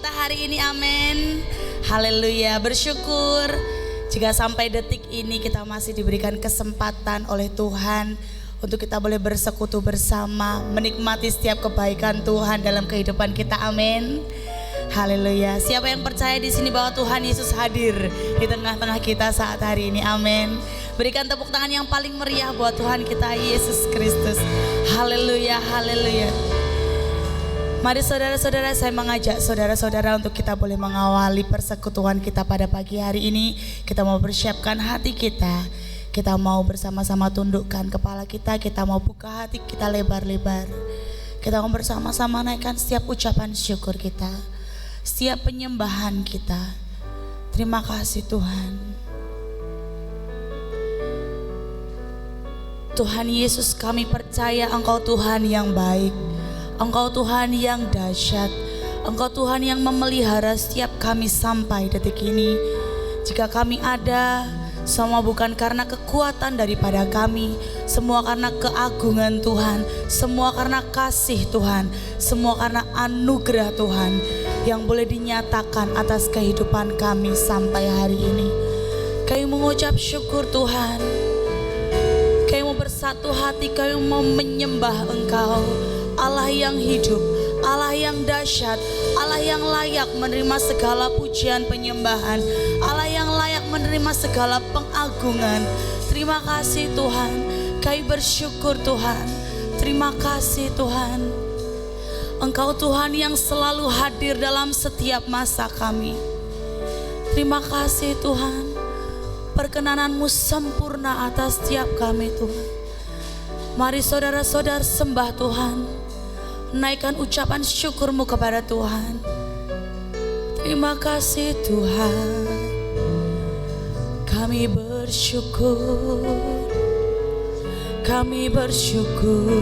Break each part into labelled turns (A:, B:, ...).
A: kita hari ini, amin. Haleluya, bersyukur jika sampai detik ini kita masih diberikan kesempatan oleh Tuhan untuk kita boleh bersekutu bersama, menikmati setiap kebaikan Tuhan dalam kehidupan kita, amin. Haleluya. Siapa yang percaya di sini bahwa Tuhan Yesus hadir di tengah-tengah kita saat hari ini, amin. Berikan tepuk tangan yang paling meriah buat Tuhan kita Yesus Kristus. Haleluya, haleluya. Mari saudara-saudara, saya mengajak saudara-saudara untuk kita boleh mengawali persekutuan kita pada pagi hari ini. Kita mau persiapkan hati kita. Kita mau bersama-sama tundukkan kepala kita. Kita mau buka hati kita lebar-lebar. Kita mau bersama-sama naikkan setiap ucapan syukur kita, setiap penyembahan kita. Terima kasih Tuhan. Tuhan Yesus, kami percaya Engkau Tuhan yang baik. Engkau Tuhan yang dahsyat. Engkau Tuhan yang memelihara setiap kami sampai detik ini. Jika kami ada, semua bukan karena kekuatan daripada kami, semua karena keagungan Tuhan, semua karena kasih Tuhan, semua karena anugerah Tuhan yang boleh dinyatakan atas kehidupan kami sampai hari ini. Kami mengucap syukur Tuhan. Kami mau bersatu hati, kami mau menyembah Engkau, Allah yang hidup, Allah yang dahsyat, Allah yang layak menerima segala pujian penyembahan, Allah yang layak menerima segala pengagungan. Terima kasih Tuhan, kami bersyukur Tuhan. Terima kasih Tuhan. Engkau Tuhan yang selalu hadir dalam setiap masa kami. Terima kasih Tuhan. Perkenanan-Mu sempurna atas setiap kami Tuhan. Mari saudara-saudara sembah Tuhan. Naikkan ucapan syukur-Mu kepada Tuhan. Terima kasih Tuhan. Kami bersyukur. Kami bersyukur.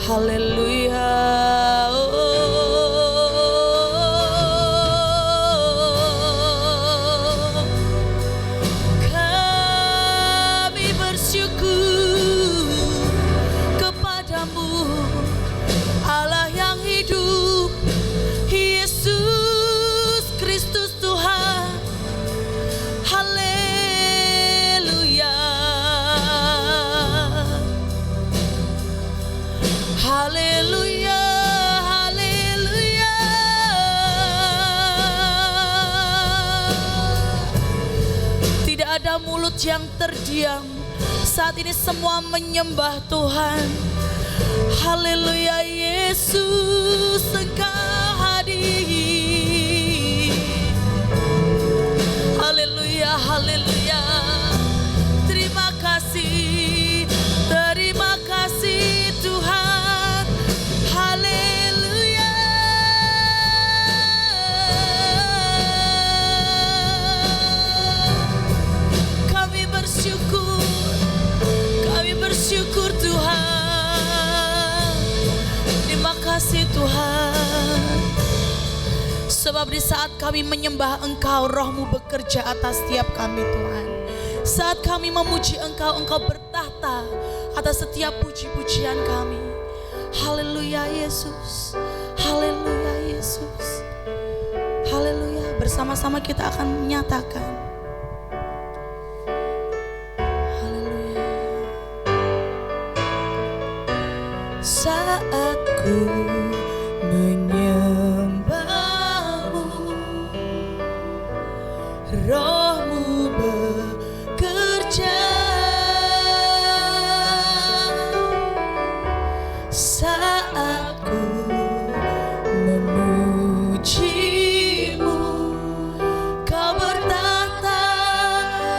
A: Haleluya. Kami bersyukur kepadamu, Allah yang hidup, Yesus Kristus Tuhan. Haleluya. Haleluya, haleluya. Tidak ada mulut yang terdiam. Saat ini semua menyembah Tuhan. Haleluya, Yesus Engkau hadir. Haleluya, haleluya. Terima kasih, terima kasih Tuhan. Haleluya. Kami bersyukur Tuhan. Terima kasih Tuhan. Sebab di saat kami menyembah Engkau, Roh-Mu bekerja atas setiap kami Tuhan. Saat kami memuji Engkau, Engkau bertahta atas setiap puji-pujian kami. Haleluya Yesus. Haleluya Yesus. Haleluya. Bersama-sama kita akan menyatakan. Haleluya. Saat ku menyembah-Mu, Roh-Mu bekerja. Saat ku memuji-Mu, Kau bertahta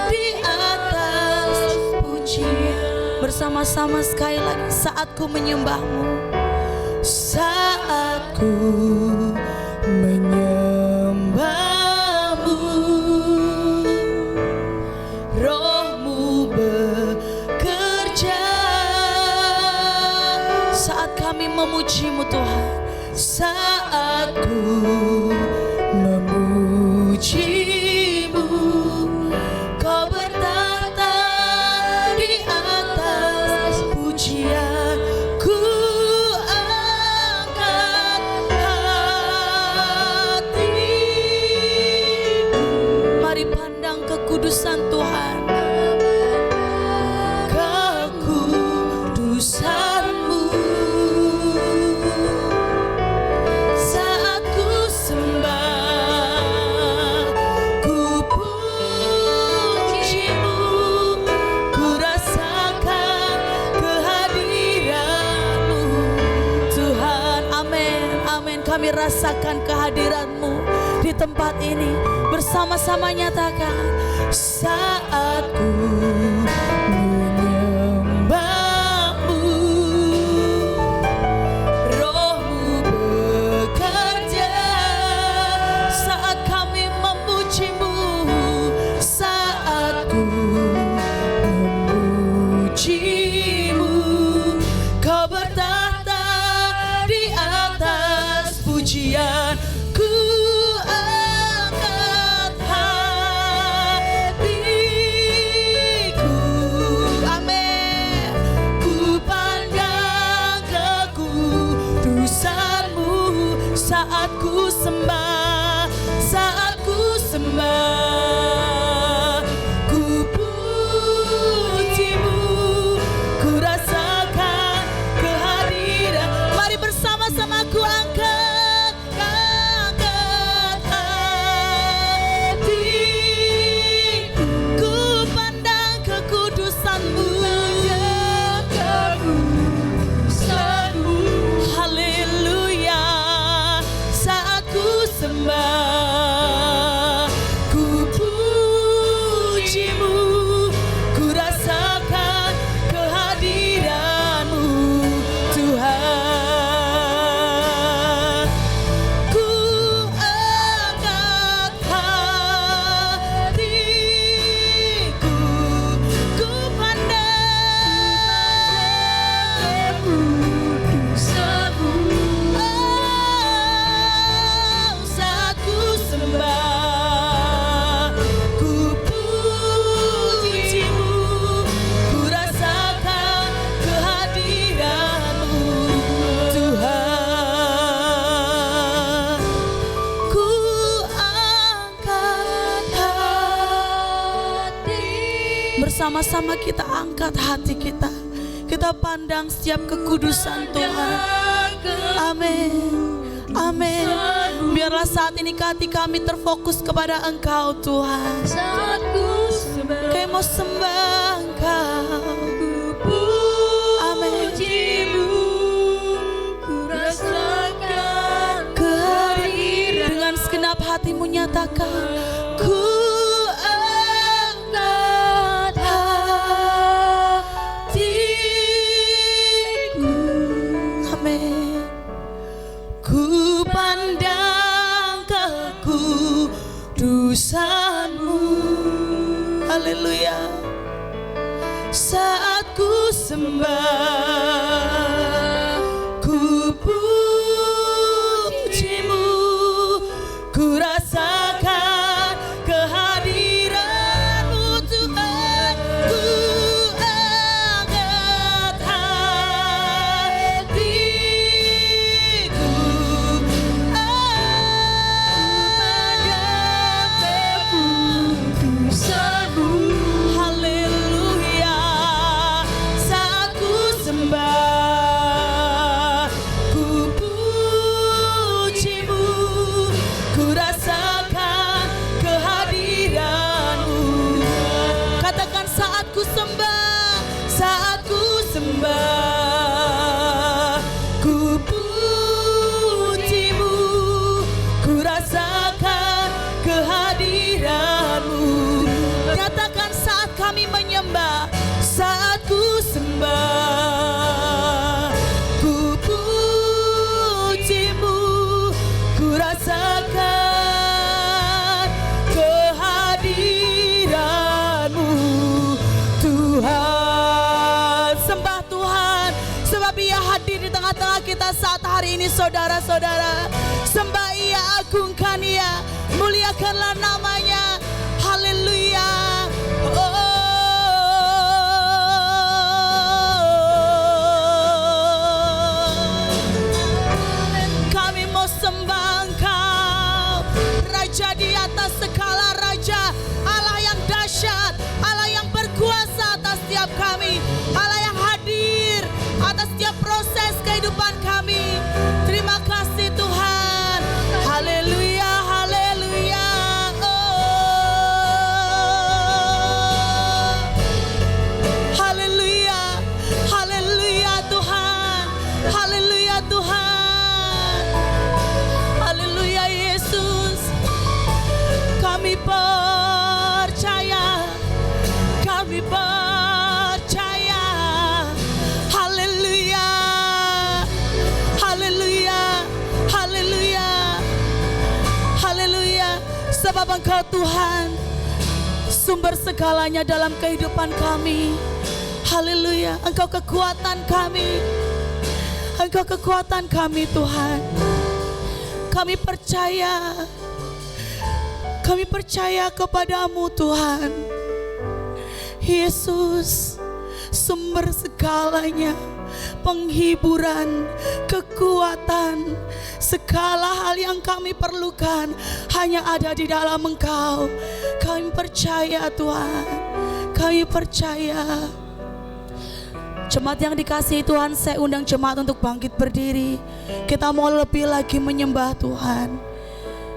A: di atas pujian. Bersama-sama sekali lagi. Saat ku menyembah-Mu, saat ku menyembah-Mu, Roh-Mu bekerja. Saat kami memuji-Mu Tuhan, saat ku memuji-Mu, Kau bertahta di atas pujian. Ku angkat kekudusan-Mu. Saat ku sembah, ku puji-Mu, ku rasakan kehadiran-Mu. Tuhan, amin, amin. Kami rasakan kehadiran-Mu di tempat ini. Bersama-sama nyatakan, saat ku menyembah-Mu, Roh-Mu bekerja. Saat kami memuji-Mu, saat ku memuji-Mu, Kau bertahta di atas pujian. Ku angkat hatiku, amin. Ku pandang kekudusan-Mu. Saat ku sembah, saat ku sembah, ku puji-Mu, ku rasakan kehadiran. Mari bersama-sama ku angkat hatiku, ku pandang kekudusan-Mu. Haleluya. Saat ku sembah, ku puji-Mu, ku rasakan kehadiran-Mu. Tuhan, ku angkat hatiku, ku pandang kekudusan-Mu. Saat ku sembah, ku puji-Mu, ku rasakan kehadiran-Mu. Tuhan, ku angkat hati. Bersama-sama kita angkat hati kita. Kita pandang setiap kekudusan Tuhan. Amin. Amin. Biarlah saat ini hati kami terfokus kepada Engkau Tuhan. Kami mau sembah Engkau. Amin. Dengan segenap hatimu nyatakan, ku angkat hatiku. Amin. Ku pandang kekudusan-Mu. Haleluya. Saat ku sembah, ku puji-Mu, ku rasakan kehadiran-Mu. Tuhan, ku angkat hatiku, haleluya. Saat ku sembah, ku puji-Mu, ku rasakan kehadiran-Mu. Katakan, saat ku sembah, saat ku sembah, ku puji-Mu, ku rasakan kehadiran-Mu. Katakan, saat kami menyembah, saat ku sembah, ku puji-Mu, ku rasakan kehadiran-Mu. Tuhan, sembah Tuhan, sebab Ia hadir di tengah-tengah kita saat hari ini, saudara-saudara. Sembah Ia, agungkan Ia, muliakanlah namanya. Haleluya. Kami mau sembah Engkau, Raja di atas segala raja, Allah yang dahsyat, Allah yang berkuasa atas setiap kami, Allah yang hadir, setiap proses kehidupan kami. Terima kasih Tuhan. Haleluya, haleluya. Oh. Haleluya, haleluya Tuhan. Haleluya Tuhan. Haleluya Yesus. Kami percaya. Kami percaya. Haleluya. Haleluya. Haleluya. Haleluya. Sebab Engkau Tuhan, sumber segalanya dalam kehidupan kami. Haleluya. Engkau kekuatan kami. Engkau kekuatan kami Tuhan. Kami percaya. Kami percaya kepadamu Tuhan. Yesus, sumber segalanya, penghiburan, kekuatan, segala hal yang kami perlukan hanya ada di dalam Engkau. Kami percaya Tuhan. Kami percaya. Jemaat yang dikasihi Tuhan, saya undang jemaat untuk bangkit berdiri. Kita mau lebih lagi menyembah Tuhan.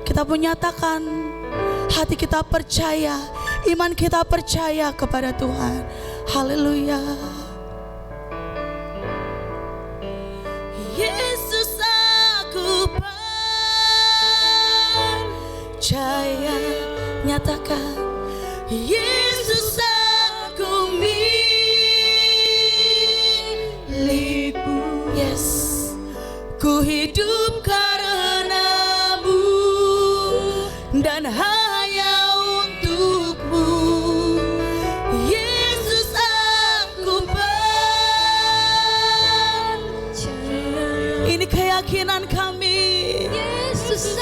A: Kita menyatakan hati kita percaya, iman kita percaya kepada Tuhan. Haleluya. Yesus, aku percaya. Nyatakan, Yesus, aku milikmu. Yes, ku hidup karenamu dan hanya untukmu. Yesus, aku percaya. Ini keyakinan kami. Yesus,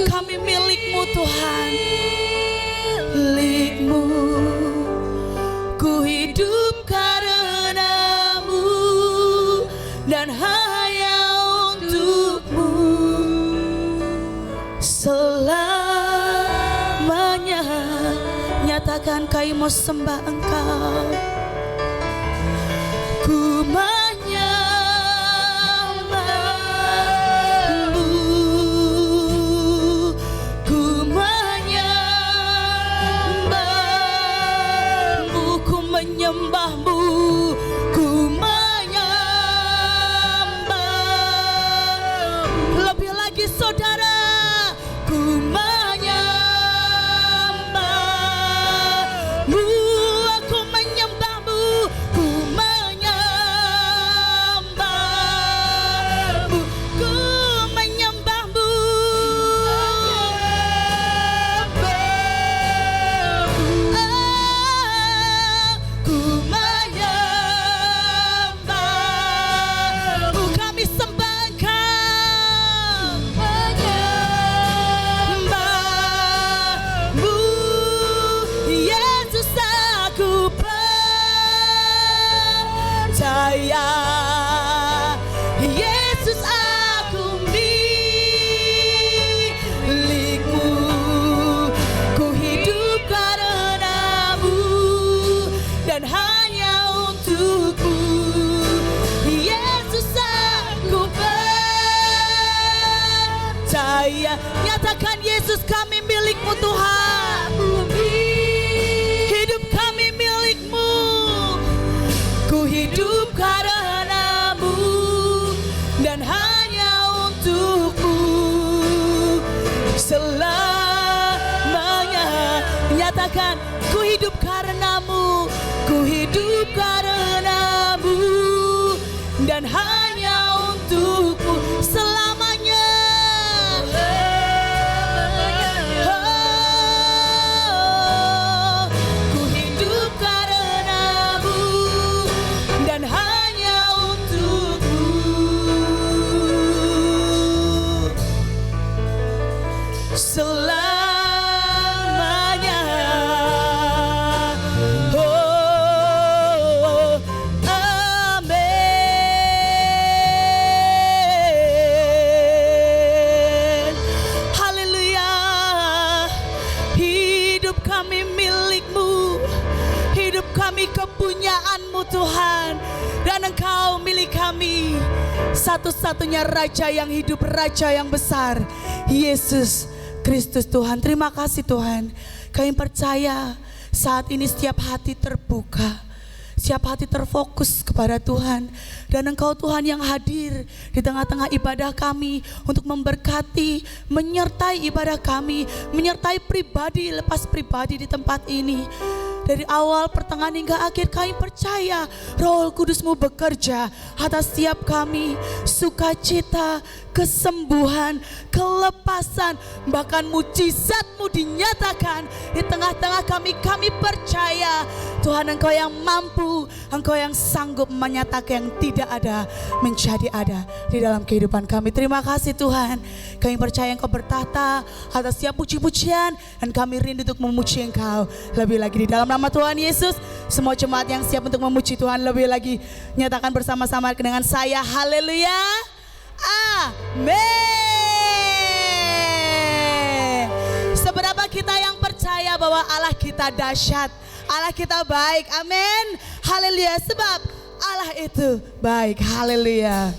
A: kami milikmu Tuhan. Milikmu, ku hidup karenamu dan hanya untukmu. Selamanya nyatakan kami mau sembah Engkau. Ku menyembahmu, ku menyembahmu, ku menyembahmu, ku menyembah. Lebih lagi saudara, ku menyembahmu, aku menyembahmu, ku menyembahmu, ku menyembahmu. Ku menyembahmu, kami sembah Engkau. Menyembahmu, Yesus, aku percaya. Yesus, aku milikmu, ku hidup karenamu dan hanya untukmu. Yesus, aku percaya. Nyatakan, Yesus, kami milikmu Tuhan. Hidup kami milikmu, ku hidup karenamu dan hanya untukmu. Selamanya nyatakan, ku hidup karenamu, ku hidup karenamu dan hanya untukmu. Selamanya. Oh, ku hidup karenamu dan hanya untukmu. Selamanya. Oh, amin. Haleluya. Hidup kami milikmu, hidup kami kepunyaanmu Tuhan. Dan Engkau milik kami, satu-satunya Raja yang hidup, Raja yang besar, Yesus Kristus Tuhan. Terima kasih Tuhan. Kami percaya saat ini setiap hati terbuka, setiap hati terfokus kepada Tuhan. Dan Engkau Tuhan yang hadir di tengah-tengah ibadah kami untuk memberkati, menyertai ibadah kami, menyertai pribadi lepas pribadi di tempat ini. Dari awal, pertengahan hingga akhir kami percaya Roh Kudus-Mu bekerja atas setiap kami. Sukacita, kesembuhan, kelepasan, bahkan mujizat-Mu dinyatakan di tengah-tengah kami. Kami percaya Tuhan Engkau yang mampu, Engkau yang sanggup menyatakan yang tidak ada menjadi ada di dalam kehidupan kami. Terima kasih Tuhan. Kami percaya Engkau bertahta atas setiap puji-pujian, dan kami rindu untuk memuji Engkau lebih lagi di dalam nama Tuhan Yesus. Semua jemaat yang siap untuk memuji Tuhan lebih lagi nyatakan bersama-sama dengan saya, haleluya, amin. Seberapa kita yang percaya bahwa Allah kita dahsyat, Allah kita baik, amin, haleluya. Sebab Allah itu baik, haleluya.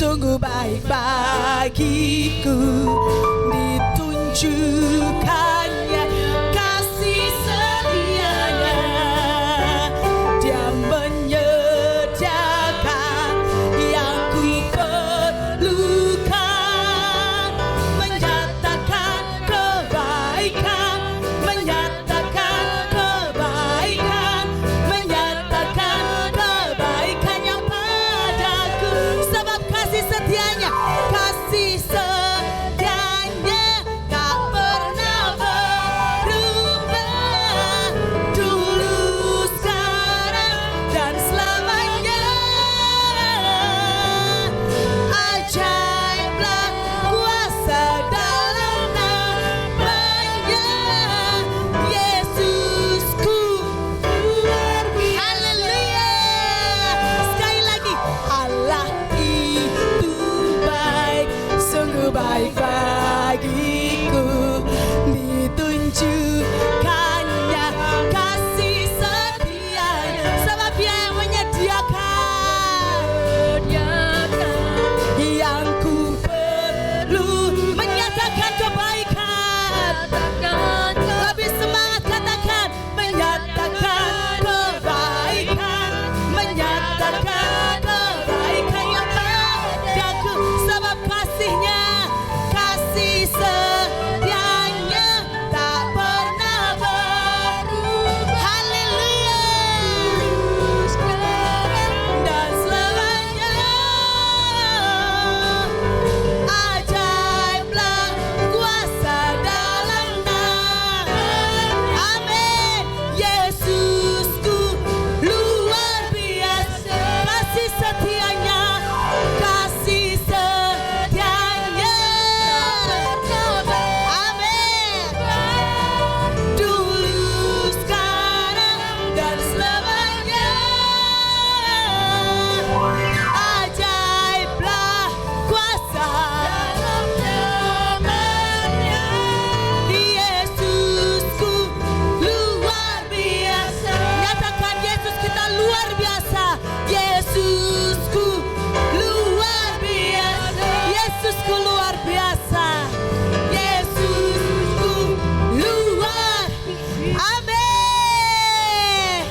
A: Sungguh baik bagiku, ditunjukkannya kasih setianya. Dia menyediakan yang ku perlukan, menyatakan kebaikan, menyatakan kebaikan, menyatakan kebaikan yang padaku. Sebab kasih setianya, kasih setianya tak pernah berubah, dulu, sekarang, dan selamanya. Ajaiblah kuasa dalam namanya, Yesusku luar biasa. Haleluya. Sekali lagi, Allah itu baik, sungguh baik bagiku, ditunjukkannya kasih setianya. Sebab Dia yang menyediakan yang ku perlu, menyatakan kebaikan. Lebih semangat katakan, menyatakan kebaikan, menyatakan kebaikan yang padaku. Sebab kasih-Nya, kasih setianya tak pernah berubah. Haleluya. Dan selamanya. Ajaiblah kuasa dalam nama. Amin. Yesusku luar biasa, kasih setianya, kasih setianya. Amin. Dulu, sekarang, dan selamanya. Ajaiblah kuasa dalam namanya. Yesusku luar biasa. Nyatakan Yesus kita luar biasa. Yesusku luar biasa. Yesusku luar biasa. Yesusku luar. Amin.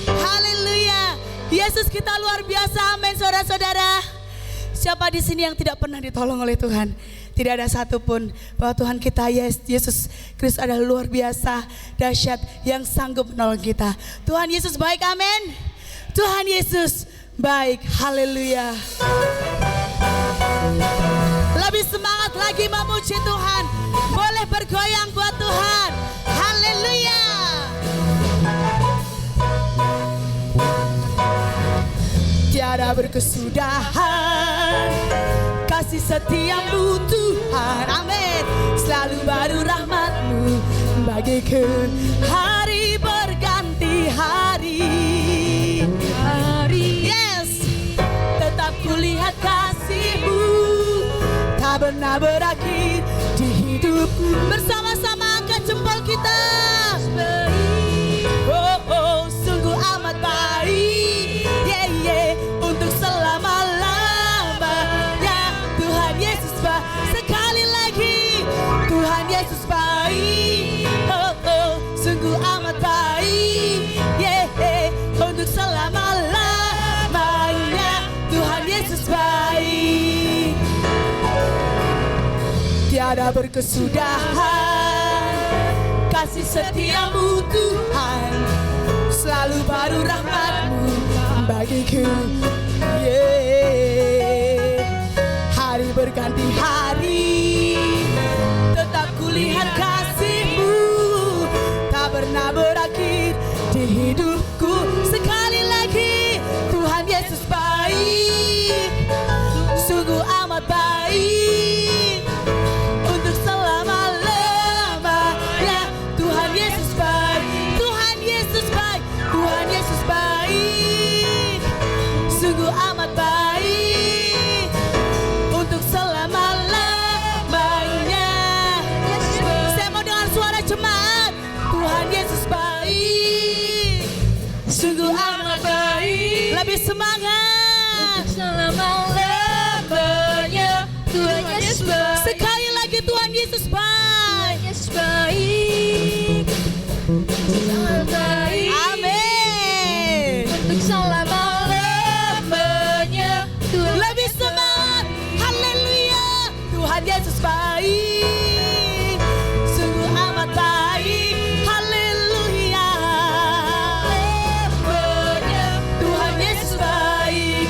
A: Haleluya. Yesus kita luar biasa. Amin, saudara-saudara. Siapa di sini yang tidak pernah ditolong oleh Tuhan? Tidak ada satupun. Bahwa Tuhan kita Yesus Kristus adalah luar biasa, dahsyat, yang sanggup menolong kita. Tuhan Yesus baik, amin. Tuhan Yesus baik, haleluya. Lebih semangat lagi memuji Tuhan. Boleh bergoyang buat Tuhan. Haleluya. Tiada berkesudahan kasih setiamu Tuhan, amin. Selalu baru rahmat-Mu bagiku, hari berganti pernah berakhir di hidupku. Bersama-sama angkat jempol kita. Oh, oh, sungguh amat baik, yeah, yeah, untuk selama-lamanya. Tuhan Yesus baik, sekali lagi Tuhan Yesus baik. Oh, oh, sungguh amat baik, yeah, yeah, untuk selama-lamanya. Tuhan Yesus baik. Tiada berkesudahan kasih setiamu Tuhan, selalu baru rahmat-Mu bagiku, yeah. Hari berganti hari, tetap kulihat kasih-Mu, tak pernah berakhir di hidupku. Sekali lagi Tuhan Yesus baik, sungguh amat baik, untuk selama-lamanya. Tuhan Yesus baik, Tuhan Yesus baik, Tuhan Yesus baik, sungguh amat baik, untuk selama-lamanya. Saya mau dengar suara jemaat. Tuhan Yesus baik, sungguh amat baik. Lebih semangat.
B: Selama-lamanya Tuhan Yesus baik.
A: Sekali lagi Tuhan Yesus baik.
B: Yesus baik. Sangat baik.
A: Amin.
B: Untuk selama-lamanya Tuhan
A: Lebih semangat. Haleluya. Tuhan Yesus baik, sungguh amat baik. Haleluya. Tuhan Yesus baik.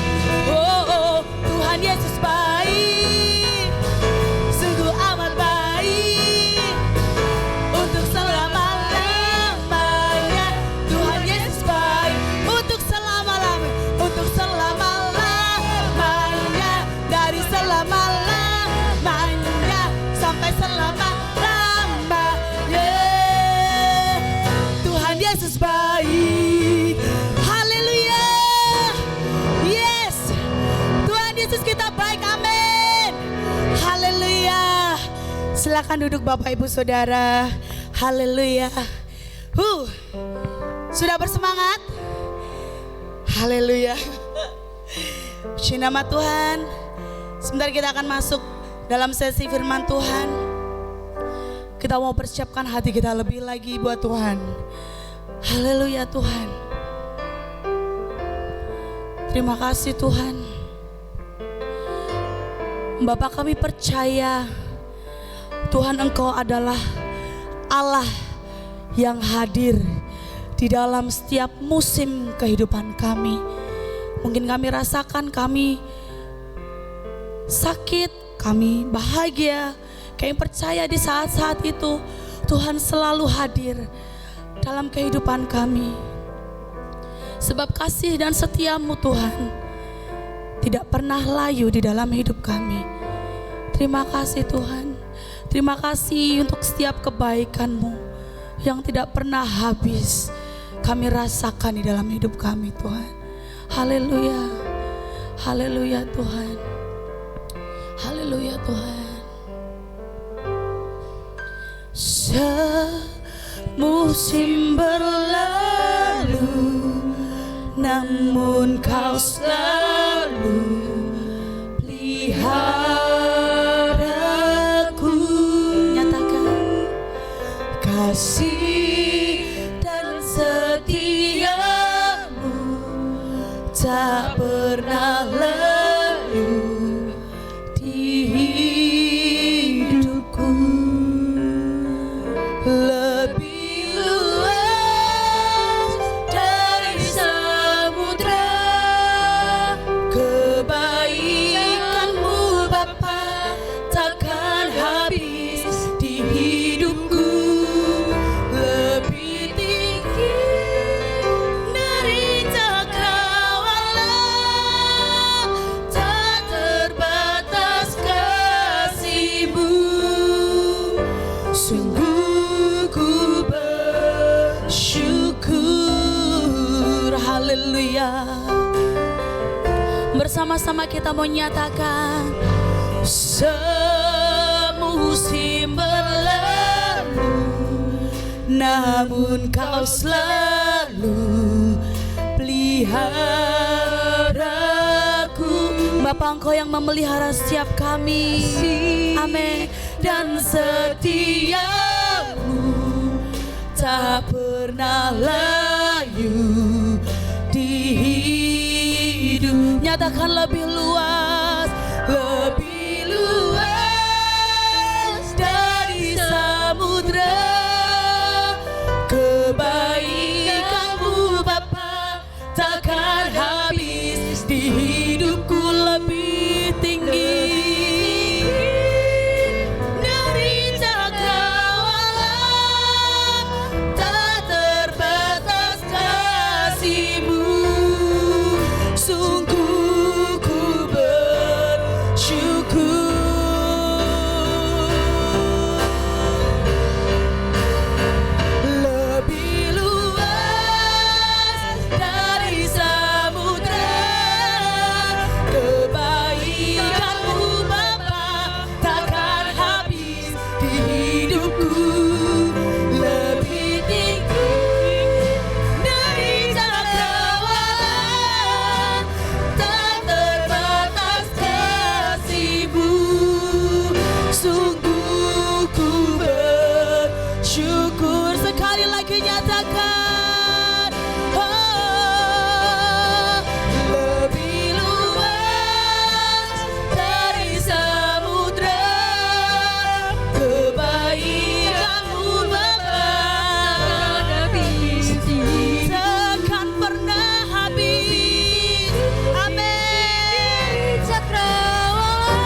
A: Oh, oh, Tuhan Yesus baik, sungguh amat baik, untuk selama-lamanya. Tuhan Yesus baik, untuk selama-lamanya, untuk selama-lamanya, dari selama-lamanya sampai selama-lamanya. Tuhan Yesus baik. Haleluya. Yes, Tuhan Yesus kita baik. Amin. Haleluya. Silakan duduk Bapak Ibu Saudara. Haleluya. Sudah bersemangat? Haleluya. Puji nama Tuhan. Sebentar kita akan masuk dalam sesi firman Tuhan. Kita mau persiapkan hati kita lebih lagi buat Tuhan. Haleluya Tuhan. Terima kasih Tuhan. Bapak kami percaya Tuhan Engkau adalah Allah yang hadir di dalam setiap musim kehidupan kami. Mungkin kami rasakan kami sakit, kami bahagia. Kami percaya di saat-saat itu Tuhan selalu hadir dalam kehidupan kami. Sebab kasih dan setiamu Tuhan tidak pernah layu di dalam hidup kami. Terima kasih Tuhan. Terima kasih untuk setiap kebaikan-Mu yang tidak pernah habis kami rasakan di dalam hidup kami Tuhan. Haleluya. Haleluya Tuhan. Haleluya Tuhan. Semusim berlalu, namun Kau selalu peliharaku. Nyatakan kasih dan setiamu tak pernah layu di hidupku. Lebih luas dari samudra kebaikan-Mu Bapa, takkan habis di hidupku. Lebih tinggi dari cakrawala, tak terbatas kasih-Mu. Sungguh ku bersyukur. Haleluya. Bersama-sama kita mau nyatakan musim berlalu, namun kau selalu peliharaku. Bapa, Engkau yang memelihara setiap kami. Amin. Dan setiamu tak pernah layu di hidup. Nyatakan lebih luas, lebih luas dari samudra. Kebaikanmu Bapa takkan habis di hidupku, lebih tinggi dari cakrawala. Tak terbatas kasih-Mu, sungguh ku bersyukur. Lebih luas dari samudra, kebaikan-Mu Bapa takkan habis di hidupku. Lebih tinggi dari cakrawala, tak terbatas kasih-Mu, sungguh ku bersyukur. Sekali lagi nyatakan, oh, lebih luas dari samudra, kebaikan-Mu Bapa takkan pernah habis. Amin. Cakrawala,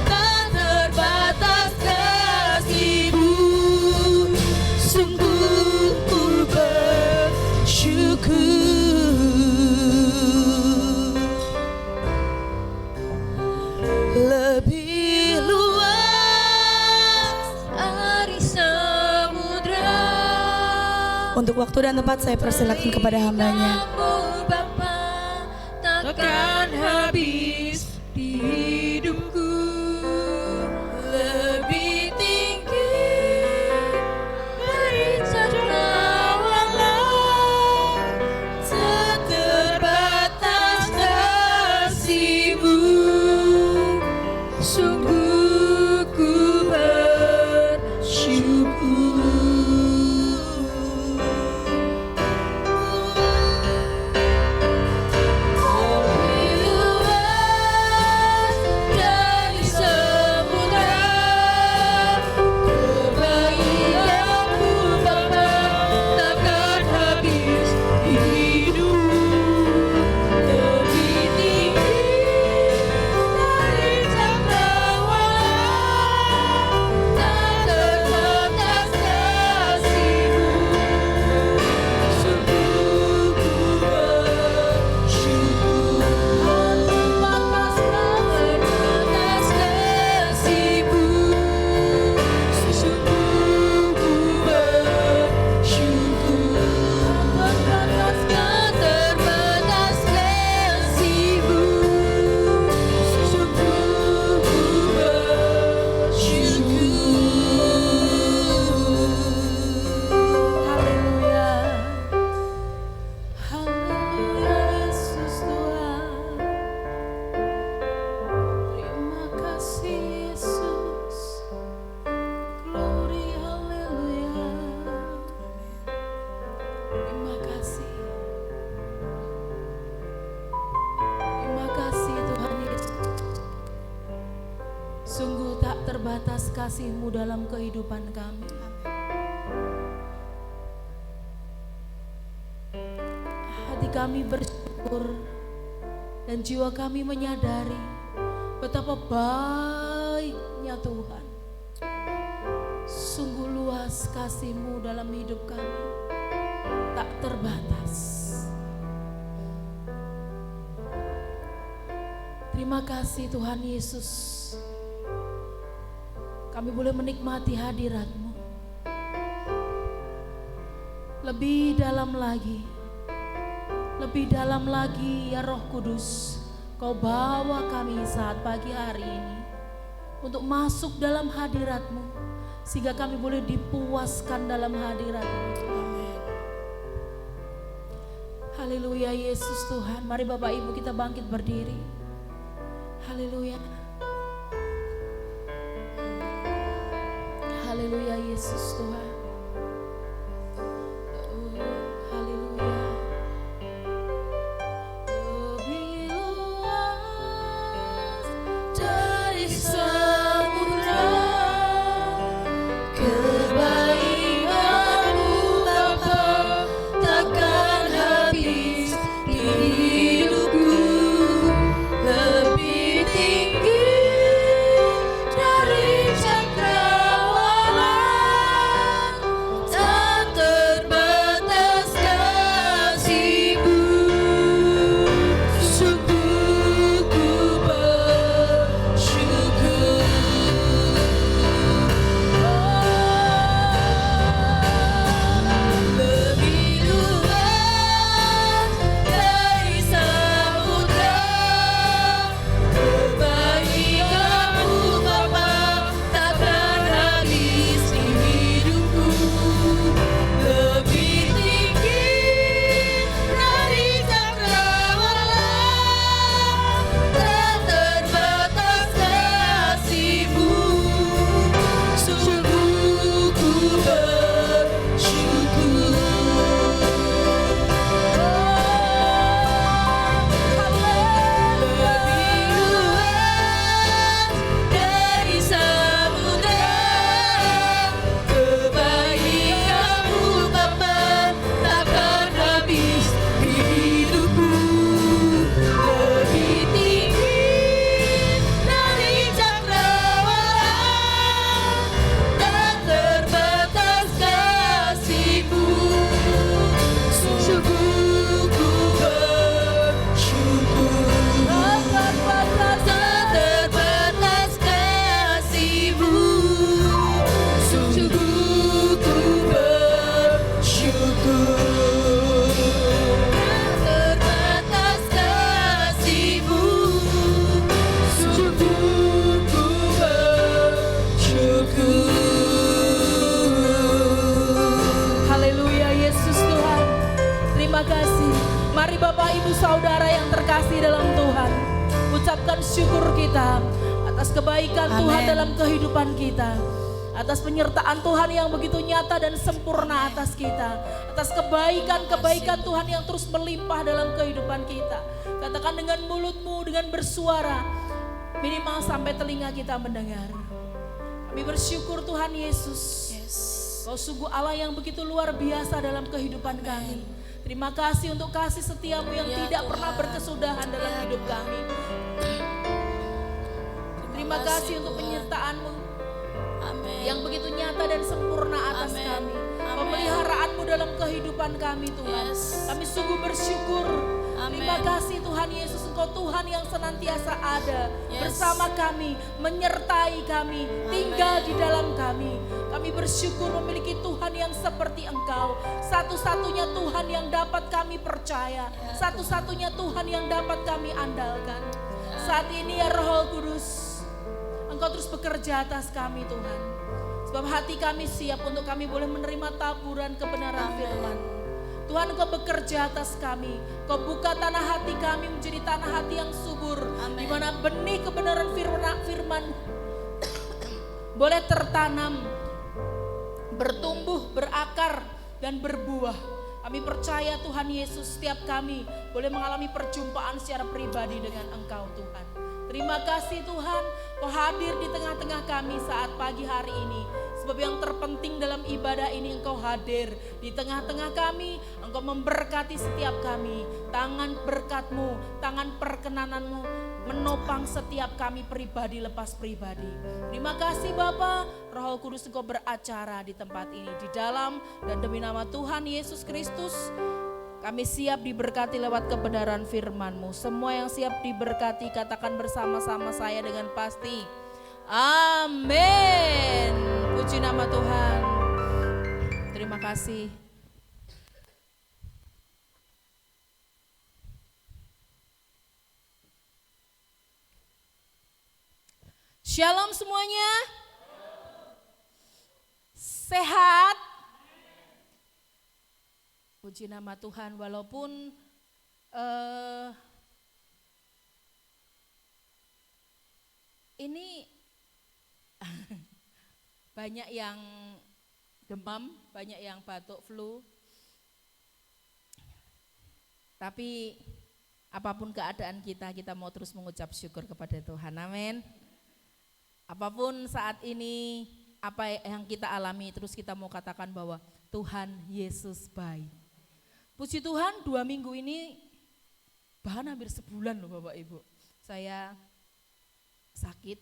A: tak terbatas kasih-Mu, sungguh ku bersyukur. Lebih luas
B: Dari samudra.
A: untuk waktu dan tempat saya persilakan kepada hambanya.
B: Kamu Bapa takkan habis di hidupku. Lebih tinggi dari cakrawala,
A: Tak terbatas kasih-Mu,
B: sungguh ku
A: lebih luas dari samudra, kebaikan-Mu Bapa takkan habis di hidup. Lebih tinggi dari cakrawala, tak terbatas kasih-Mu, sungguh ku bersyukur. Terbatas kasih-Mu, sungguh ku bersyukur. Terbatas kasih-Mu, sungguh ku bersyukur. Haleluya, haleluya Yesus Tuhan. Terima kasih Yesus. Glory, haleluya. Terima kasih. Terima kasih Tuhan Yesus. Sungguh tak terbatas kasih-Mu dalam kehidupan kami. Hati kami bersyukur dan jiwa kami menyadari betapa baiknya Tuhan. Sungguh luas kasih-Mu dalam hidup kami, tak terbatas. Terima kasih Tuhan Yesus. Kami boleh menikmati hadirat-Mu. Lebih dalam lagi ya Roh Kudus, Kau bawa kami saat pagi hari ini.
C: untuk masuk dalam hadirat-Mu, sehingga kami boleh dipuaskan dalam hadirat-Mu.
A: Amin.
C: Haleluya Yesus Tuhan. Mari Bapak Ibu kita bangkit berdiri. Haleluya. Haleluya Yesus Tuhan. Oh, haleluya. Lebih luas
B: Dari samudra kebaikan-Mu Bapa takkan habis di hidupku, lebih tinggi dari cakrawala, tak terbatas kasih-Mu. Sungguh ku bersyukur. Lebih luas dari samudra kebaikan-Mu Bapa takkan habis di hidupku, lebih tinggi dari cakrawala, tak terbatas kasih-Mu. Sungguh ku bersyukur. Lebih luas dari samudra kebaikan-Mu Bapa takkan habis di hidupku, lebih tinggi dari cakrawala, tak terbatas kasih-Mu. Sungguh ku bersyukur. Tak terbatas kasih-Mu. Sungguh ku bersyukur. Tak terbatas kasih-Mu. Sungguh ku bersyukur.
C: Haleluya Yesus Tuhan. Terima kasih. Mari Bapak Ibu Saudara yang terkasih dalam Tuhan, ucapkan syukur kita atas kebaikan Tuhan
A: Amin.
C: dalam kehidupan kita, atas penyertaan Tuhan yang begitu nyata dan sempurna atas kita, atas kebaikan-kebaikan Tuhan yang terus melimpah dalam kehidupan kita. Katakan dengan mulutmu, dengan bersuara, minimal sampai telinga kita mendengar. Kami bersyukur Tuhan Yesus.
A: Yes.
C: Kau sungguh Allah yang begitu luar biasa dalam kehidupan kami. Terima kasih untuk kasih setiamu yang
A: Ya,
C: tidak
A: Tuhan.
C: pernah berkesudahan dalam hidup kami. Terima kasih untuk
A: Tuhan.
C: penyertaan-Mu
A: Amin.
C: yang begitu nyata dan sempurna atas
A: Amin.
C: kami.
A: Amin.
C: Pemeliharaan-Mu dalam kehidupan kami Tuhan.
A: Yes.
C: Kami sungguh bersyukur.
A: Amin.
C: Terima kasih Tuhan Yesus, Engkau Tuhan yang senantiasa ada
A: Yes.
C: bersama kami, menyertai kami, tinggal di dalam kami. Kami bersyukur memiliki Tuhan yang seperti Engkau, satu-satunya Tuhan yang dapat kami percaya, satu-satunya Tuhan yang dapat kami andalkan. Saat ini ya Roh Kudus, Engkau terus bekerja atas kami Tuhan. Sebab hati kami siap untuk kami boleh menerima taburan kebenaran
A: Amin.
C: firman. Tuhan Engkau bekerja atas kami. Kau buka tanah hati kami menjadi tanah hati yang subur.
A: Amin.
C: Di mana benih kebenaran firman boleh tertanam, bertumbuh, berakar, dan berbuah. Kami percaya Tuhan Yesus, setiap kami boleh mengalami perjumpaan secara pribadi dengan Engkau Tuhan. Terima kasih Tuhan, Kau hadir di tengah-tengah kami saat pagi hari ini. Sebab yang terpenting dalam ibadah ini Engkau hadir di tengah-tengah kami. Engkau memberkati setiap kami. Tangan berkat-Mu, tangan perkenanan-Mu menopang setiap kami pribadi lepas pribadi. Terima kasih Bapa, Roh Kudus Engkau beracara di tempat ini. Di dalam dan demi nama Tuhan Yesus Kristus, kami siap diberkati lewat kebenaran firman-Mu. Semua yang siap diberkati katakan bersama-sama saya dengan pasti. Amin. Puji nama Tuhan. Terima kasih. Shalom semuanya. Sehat. Puji nama Tuhan, walaupun ini banyak yang demam, banyak yang batuk flu. Tapi apapun keadaan kita mau terus mengucap syukur kepada Tuhan. Amin. Apapun saat ini, apa yang kita alami, terus kita mau katakan bahwa Tuhan Yesus baik. Puji Tuhan, 2 minggu ini, bahkan hampir sebulan loh Bapak Ibu, saya sakit.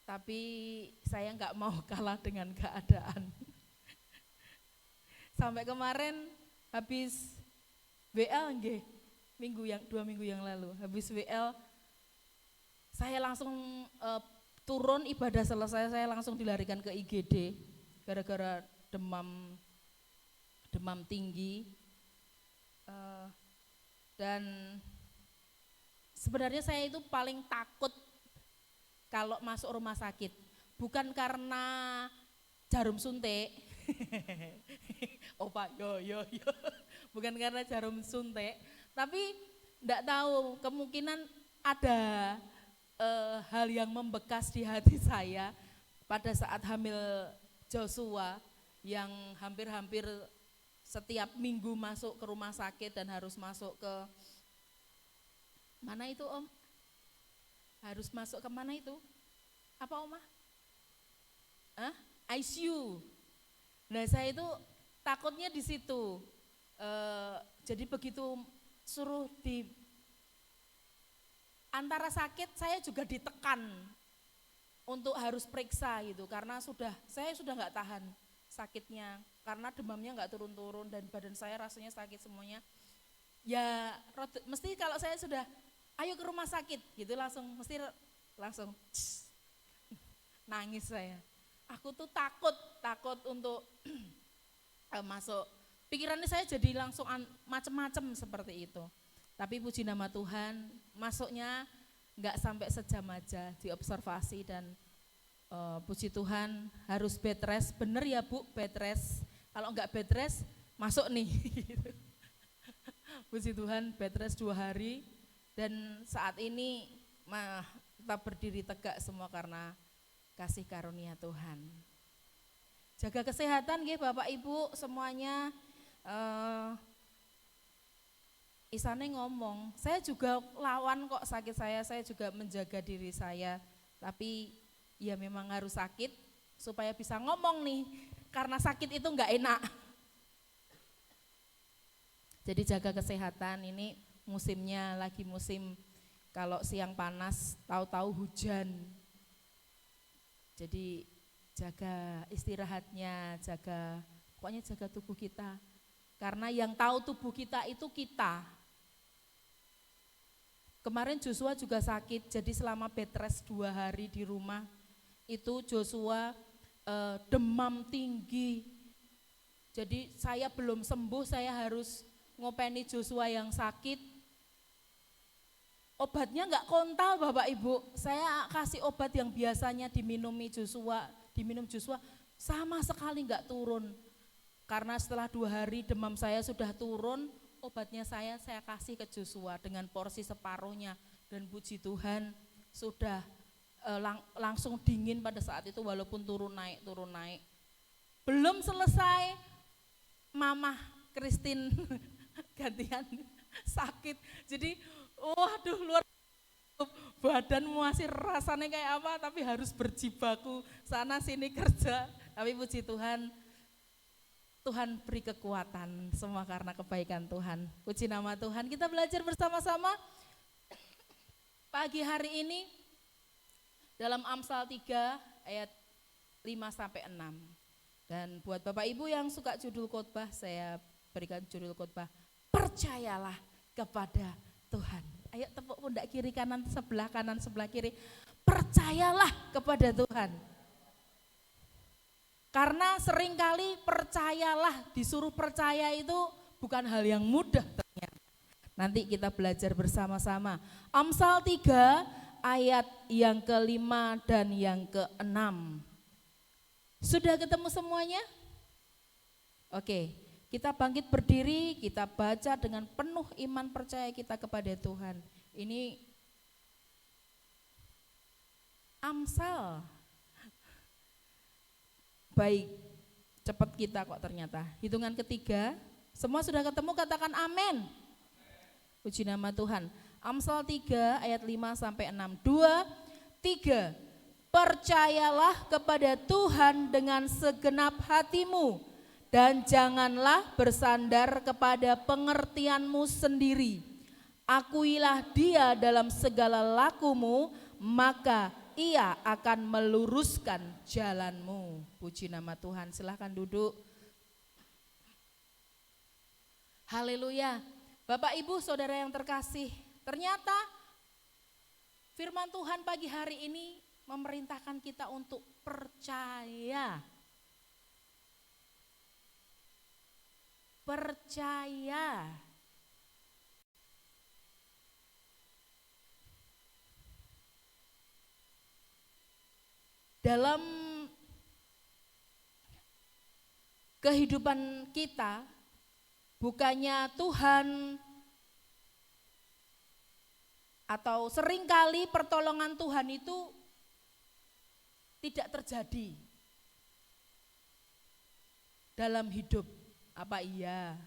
C: Tapi saya nggak mau kalah dengan keadaan. Sampai kemarin habis WL nggih, 2 minggu yang lalu, habis WL saya langsung turun ibadah selesai, saya langsung dilarikan ke IGD gara-gara demam tinggi. Dan sebenarnya saya itu paling takut kalau masuk rumah sakit, bukan karena jarum suntik. Opa, yo. Bukan karena jarum suntik, tapi enggak tahu, kemungkinan ada hal yang membekas di hati saya pada saat hamil Joshua, yang hampir-hampir setiap minggu masuk ke rumah sakit dan harus masuk ke mana itu Om? Harus masuk ke mana itu? Apa Oma? ICU. Nah saya itu takutnya di situ. Jadi begitu suruh di antara sakit, saya juga ditekan untuk harus periksa gitu, karena saya sudah nggak tahan sakitnya, karena demamnya nggak turun-turun dan badan saya rasanya sakit semuanya. Ya mesti kalau saya sudah ayo ke rumah sakit gitu langsung nangis saya. Aku tuh takut untuk masuk. Pikirannya saya jadi langsung macem-macem seperti itu. Tapi puji nama Tuhan, masuknya enggak sampai sejam aja diobservasi dan puji Tuhan harus bed rest. Bener ya Bu, bed rest. Kalau enggak bed rest, masuk nih. Puji Tuhan, bed rest 2 hari dan saat ini kita berdiri tegak semua karena kasih karunia Tuhan. Jaga kesehatan nggih Bapak Ibu semuanya. Isane ngomong, saya juga lawan kok sakit saya juga menjaga diri saya, tapi ya memang harus sakit supaya bisa ngomong nih, karena sakit itu enggak enak. Jadi jaga kesehatan, ini musimnya lagi musim, kalau siang panas tahu-tahu hujan. Jadi jaga istirahatnya, pokoknya jaga tubuh kita. Karena yang tahu tubuh kita itu kita. Kemarin Joshua juga sakit, jadi selama bed rest 2 hari di rumah, itu Joshua demam tinggi. Jadi saya belum sembuh, saya harus ngopeni Joshua yang sakit. Obatnya enggak kontal Bapak Ibu, saya kasih obat yang biasanya diminum Joshua, sama sekali enggak turun. Karena setelah 2 hari demam saya sudah turun, obatnya saya kasih ke Joshua dengan porsi separuhnya. Dan puji Tuhan sudah langsung dingin pada saat itu walaupun turun naik. Belum selesai, Mama Christine gantian sakit. Jadi waduh luar badan masih rasanya kayak apa, tapi harus berjibaku sana sini kerja. Tapi puji Tuhan, Tuhan beri kekuatan semua karena kebaikan Tuhan. Puji nama Tuhan. Kita belajar bersama-sama pagi hari ini dalam Amsal 3 ayat 5-6. Dan buat Bapak Ibu yang suka judul khotbah, saya berikan judul khotbah, percayalah kepada Tuhan. Ayo tepuk pundak kiri kanan sebelah kiri. Percayalah kepada Tuhan. Karena seringkali disuruh percaya itu bukan hal yang mudah ternyata. Nanti kita belajar bersama-sama. Amsal 3 ayat yang ke-5 dan yang ke-6. Sudah ketemu semuanya? Oke, kita bangkit berdiri, kita baca dengan penuh iman percaya kita kepada Tuhan. Ini Amsal. Baik, cepat kita kok ternyata. Hitungan ketiga, semua sudah ketemu, katakan amin. Puji nama Tuhan. Amsal 3 ayat 5 sampai 6. 2, 3. Percayalah kepada Tuhan dengan segenap hatimu dan janganlah bersandar kepada pengertianmu sendiri. Akuilah Dia dalam segala lakumu, maka Ia akan meluruskan jalanmu. Puji nama Tuhan. Silahkan duduk. Haleluya. Bapak Ibu Saudara yang terkasih, ternyata firman Tuhan pagi hari ini memerintahkan kita untuk percaya. Percaya. Dalam kehidupan kita, bukannya Tuhan atau seringkali pertolongan Tuhan itu tidak terjadi dalam hidup. Apa iya?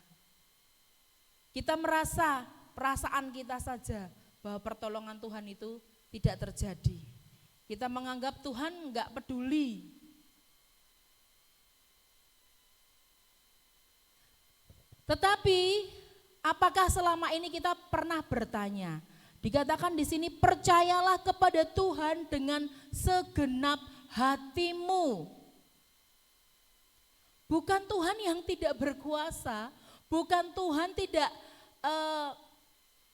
C: Kita merasa, perasaan kita saja bahwa pertolongan Tuhan itu tidak terjadi. Kita menganggap Tuhan enggak peduli. Tetapi apakah selama ini kita pernah bertanya? Dikatakan di sini percayalah kepada Tuhan dengan segenap hatimu. Bukan Tuhan yang tidak berkuasa, bukan Tuhan tidak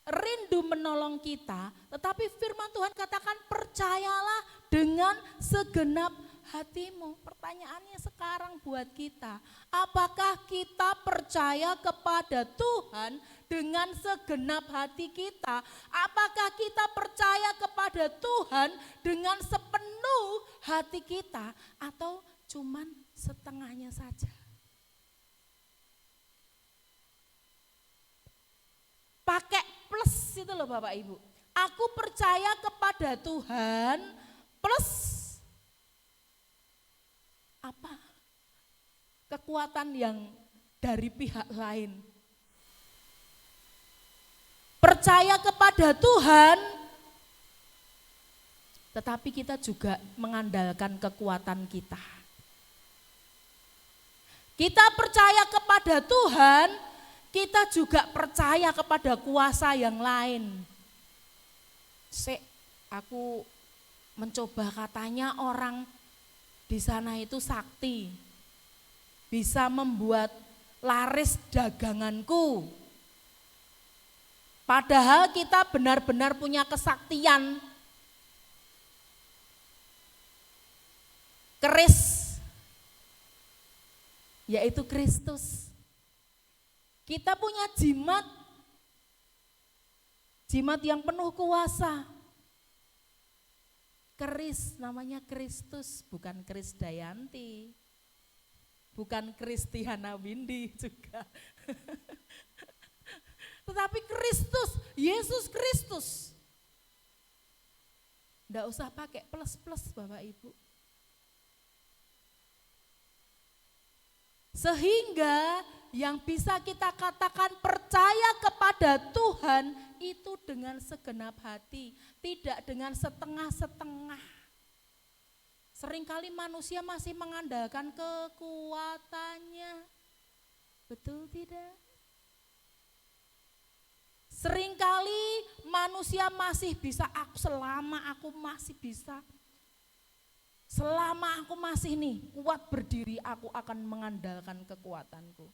C: rindu menolong kita, tetapi firman Tuhan katakan percayalah dengan segenap hatimu. Pertanyaannya sekarang buat kita, apakah kita percaya kepada Tuhan dengan segenap hati kita? Apakah kita percaya kepada Tuhan dengan sepenuh hati kita atau cuman setengahnya saja? Pakai plus itu loh Bapak Ibu. Aku percaya kepada Tuhan plus apa? Kekuatan yang dari pihak lain. Percaya kepada Tuhan, tetapi kita juga mengandalkan kekuatan kita. Kita percaya kepada Tuhan, kita juga percaya kepada kuasa yang lain. Aku mencoba, katanya orang di sana itu sakti, bisa membuat laris daganganku. Padahal kita benar-benar punya kesaktian. Keris, yaitu Kristus. Kita punya jimat, jimat yang penuh kuasa. Keris, namanya Kristus, bukan Krisdayanti, bukan Kristiana Windy juga. Tetapi Kristus, Yesus Kristus. Nggak usah pakai plus-plus Bapak Ibu. Sehingga yang bisa kita katakan percaya kepada Tuhan itu dengan segenap hati, tidak dengan setengah-setengah. Seringkali manusia masih mengandalkan kekuatannya. Betul tidak? Seringkali manusia masih bisa, selama aku masih bisa, selama aku masih nih kuat berdiri, aku akan mengandalkan kekuatanku.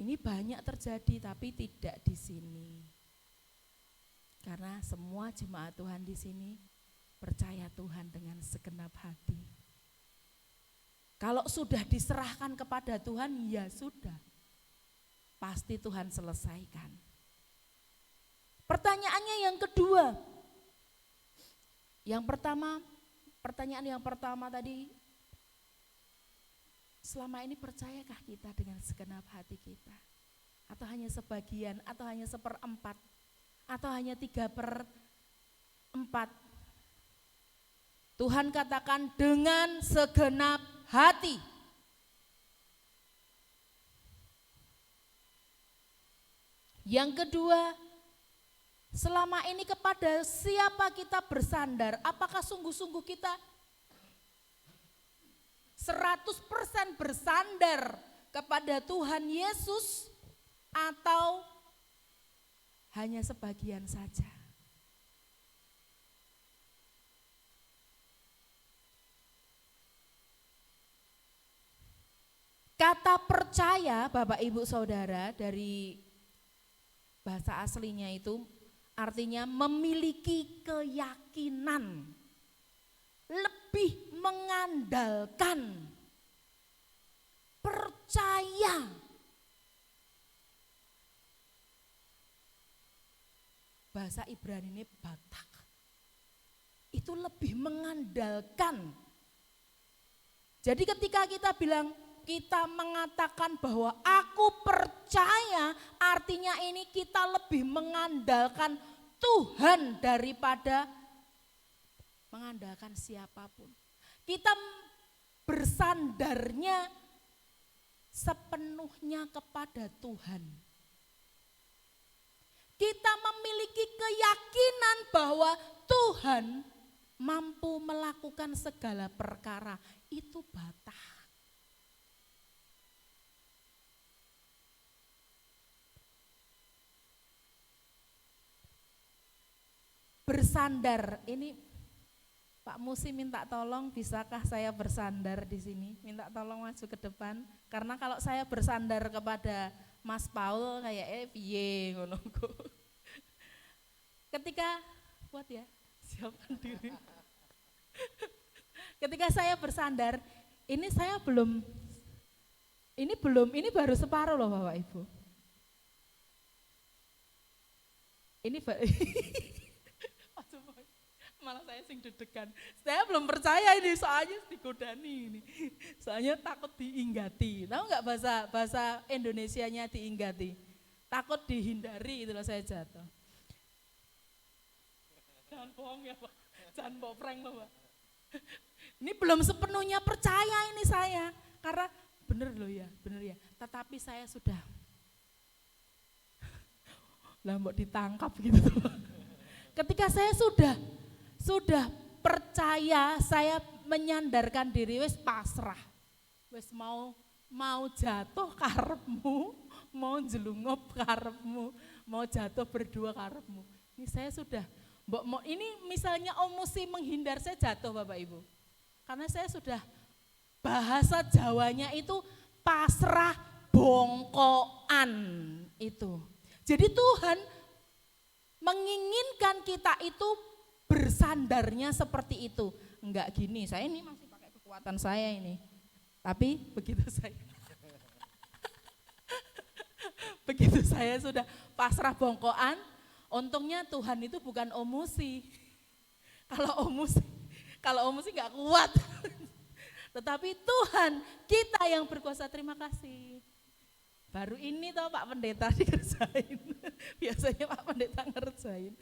C: Ini banyak terjadi tapi tidak di sini. Karena semua jemaat Tuhan di sini percaya Tuhan dengan segenap hati. Kalau sudah diserahkan kepada Tuhan, ya sudah. Pasti Tuhan selesaikan. Pertanyaannya yang kedua. Pertanyaan yang pertama tadi, selama ini percayakah kita dengan segenap hati kita? Atau hanya sebagian, atau hanya 1/4, atau hanya 3/4? Tuhan katakan dengan segenap hati. Yang kedua, selama ini kepada siapa kita bersandar? Apakah sungguh-sungguh kita 100% bersandar kepada Tuhan Yesus atau hanya sebagian saja? Kata percaya, Bapak Ibu Saudara, dari bahasa aslinya itu artinya memiliki keyakinan, lebih mengandalkan, percaya. Bahasa Ibrani ini batak. Itu lebih mengandalkan. Jadi ketika kita mengatakan bahwa aku percaya, artinya ini kita lebih mengandalkan Tuhan daripada mengandalkan siapapun. Kita bersandarnya sepenuhnya kepada Tuhan. Kita memiliki keyakinan bahwa Tuhan mampu melakukan segala perkara. Itu batak. Bersandar, ini Pak Musi minta tolong, bisakah saya bersandar di sini? Minta tolong maju ke depan, karena kalau saya bersandar kepada Mas Paul kayak piye ngono. Ketika kuat ya, siapkan diri. Ketika saya bersandar, ini baru separuh loh Bapak Ibu. Ini malah saya sing deg-degan. Saya belum percaya ini, soalnya digodani ini. Soalnya takut diinggati. Tahu nggak bahasa Indonesianya diinggati? Takut dihindari, itulah saya jatuh. Jangan bohong ya Pak, jangan bawa prank Pak. Ini belum sepenuhnya percaya ini saya, karena bener ya. Tetapi saya sudah lambok ditangkap gitu. Ketika saya sudah percaya, saya menyandarkan diri, wis pasrah, wis mau jatuh karepmu, mau jelungup karepmu, mau jatuh berdua karepmu. Ini saya sudah, ini misalnya Om Musi menghindar, saya jatuh Bapak Ibu. Karena saya sudah, bahasa Jawanya itu pasrah bongkoan itu. Jadi Tuhan menginginkan kita itu bersandarnya seperti itu. Enggak gini, saya ini masih pakai kekuatan saya ini. Tapi begitu saya sudah pasrah bongkoan, untungnya Tuhan itu bukan Om Musi. Kalau Om Musi enggak kuat. Tetapi Tuhan kita yang berkuasa, terima kasih. Baru ini toh Pak Pendeta dikerjain. Biasanya Pak Pendeta ngerjain.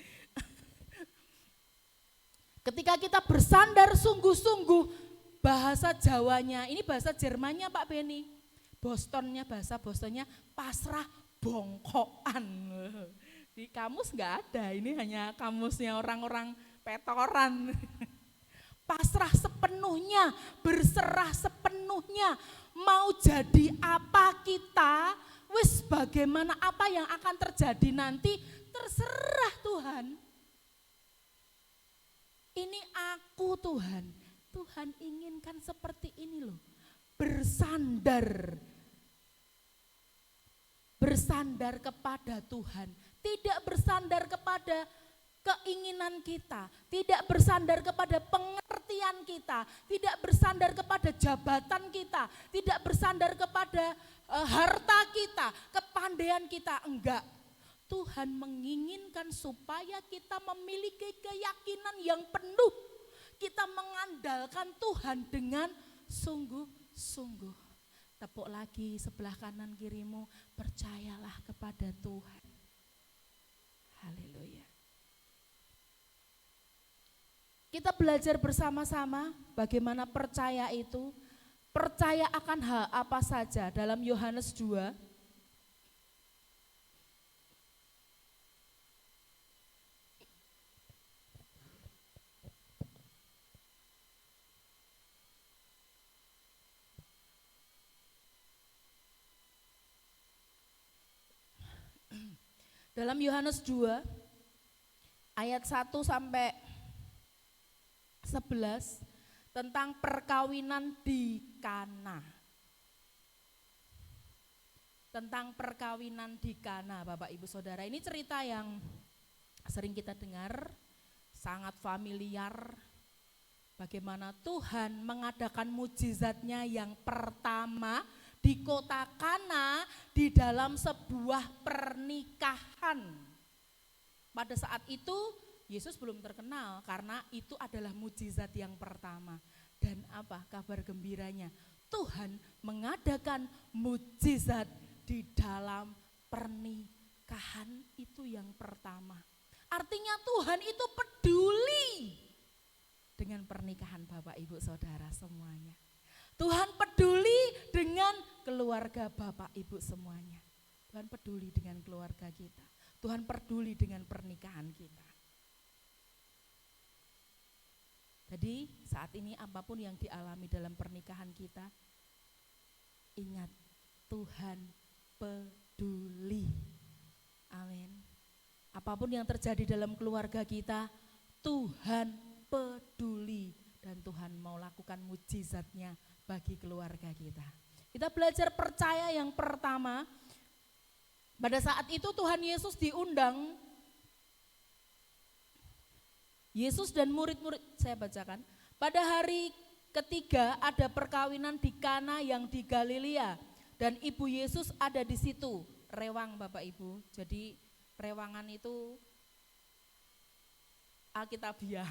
C: Ketika kita bersandar sungguh-sungguh, bahasa Jawanya, ini bahasa Jermannya Pak Beni, bahasa Bostonnya pasrah bongkoan. Di kamus enggak ada, ini hanya kamusnya orang-orang petoran. Pasrah sepenuhnya, berserah sepenuhnya, mau jadi apa kita, wis bagaimana apa yang akan terjadi nanti, terserah Tuhan. Ini aku Tuhan, Tuhan inginkan seperti ini loh, bersandar kepada Tuhan, tidak bersandar kepada keinginan kita, tidak bersandar kepada pengertian kita, tidak bersandar kepada jabatan kita, tidak bersandar kepada harta kita, kepandaian kita, enggak. Tuhan menginginkan supaya kita memiliki keyakinan yang penuh. Kita mengandalkan Tuhan dengan sungguh-sungguh. Tepuk lagi sebelah kanan kirimu, percayalah kepada Tuhan. Haleluya. Kita belajar bersama-sama bagaimana percaya itu. Percaya akan hal apa saja dalam Yohanes 2. Dalam Yohanes 2 ayat 1 sampai 11 tentang perkawinan di Kana. Tentang perkawinan di Kana, Bapak Ibu Saudara. Ini cerita yang sering kita dengar, sangat familiar. Bagaimana Tuhan mengadakan mujizatnya yang pertama di kota Kana di dalam sebuah pernikahan. Pada saat itu Yesus belum terkenal karena itu adalah mujizat yang pertama. Dan apa kabar gembiranya? Tuhan mengadakan mujizat di dalam pernikahan itu yang pertama. Artinya Tuhan itu peduli dengan pernikahan Bapak Ibu Saudara semuanya. Tuhan peduli dengan keluarga Bapak Ibu semuanya. Tuhan peduli dengan keluarga kita. Tuhan peduli dengan pernikahan kita. Jadi saat ini apapun yang dialami dalam pernikahan kita, ingat Tuhan peduli. Amin. Apapun yang terjadi dalam keluarga kita, Tuhan peduli. Dan Tuhan mau lakukan mujizatnya bagi keluarga kita. Kita belajar percaya yang pertama. Pada saat itu Tuhan Yesus diundang. Yesus dan murid-murid, saya bacakan. Pada hari ketiga ada perkawinan di Kana yang di Galilea. Dan ibu Yesus ada di situ. Rewang Bapak Ibu. Jadi rewangan itu Alkitabiah.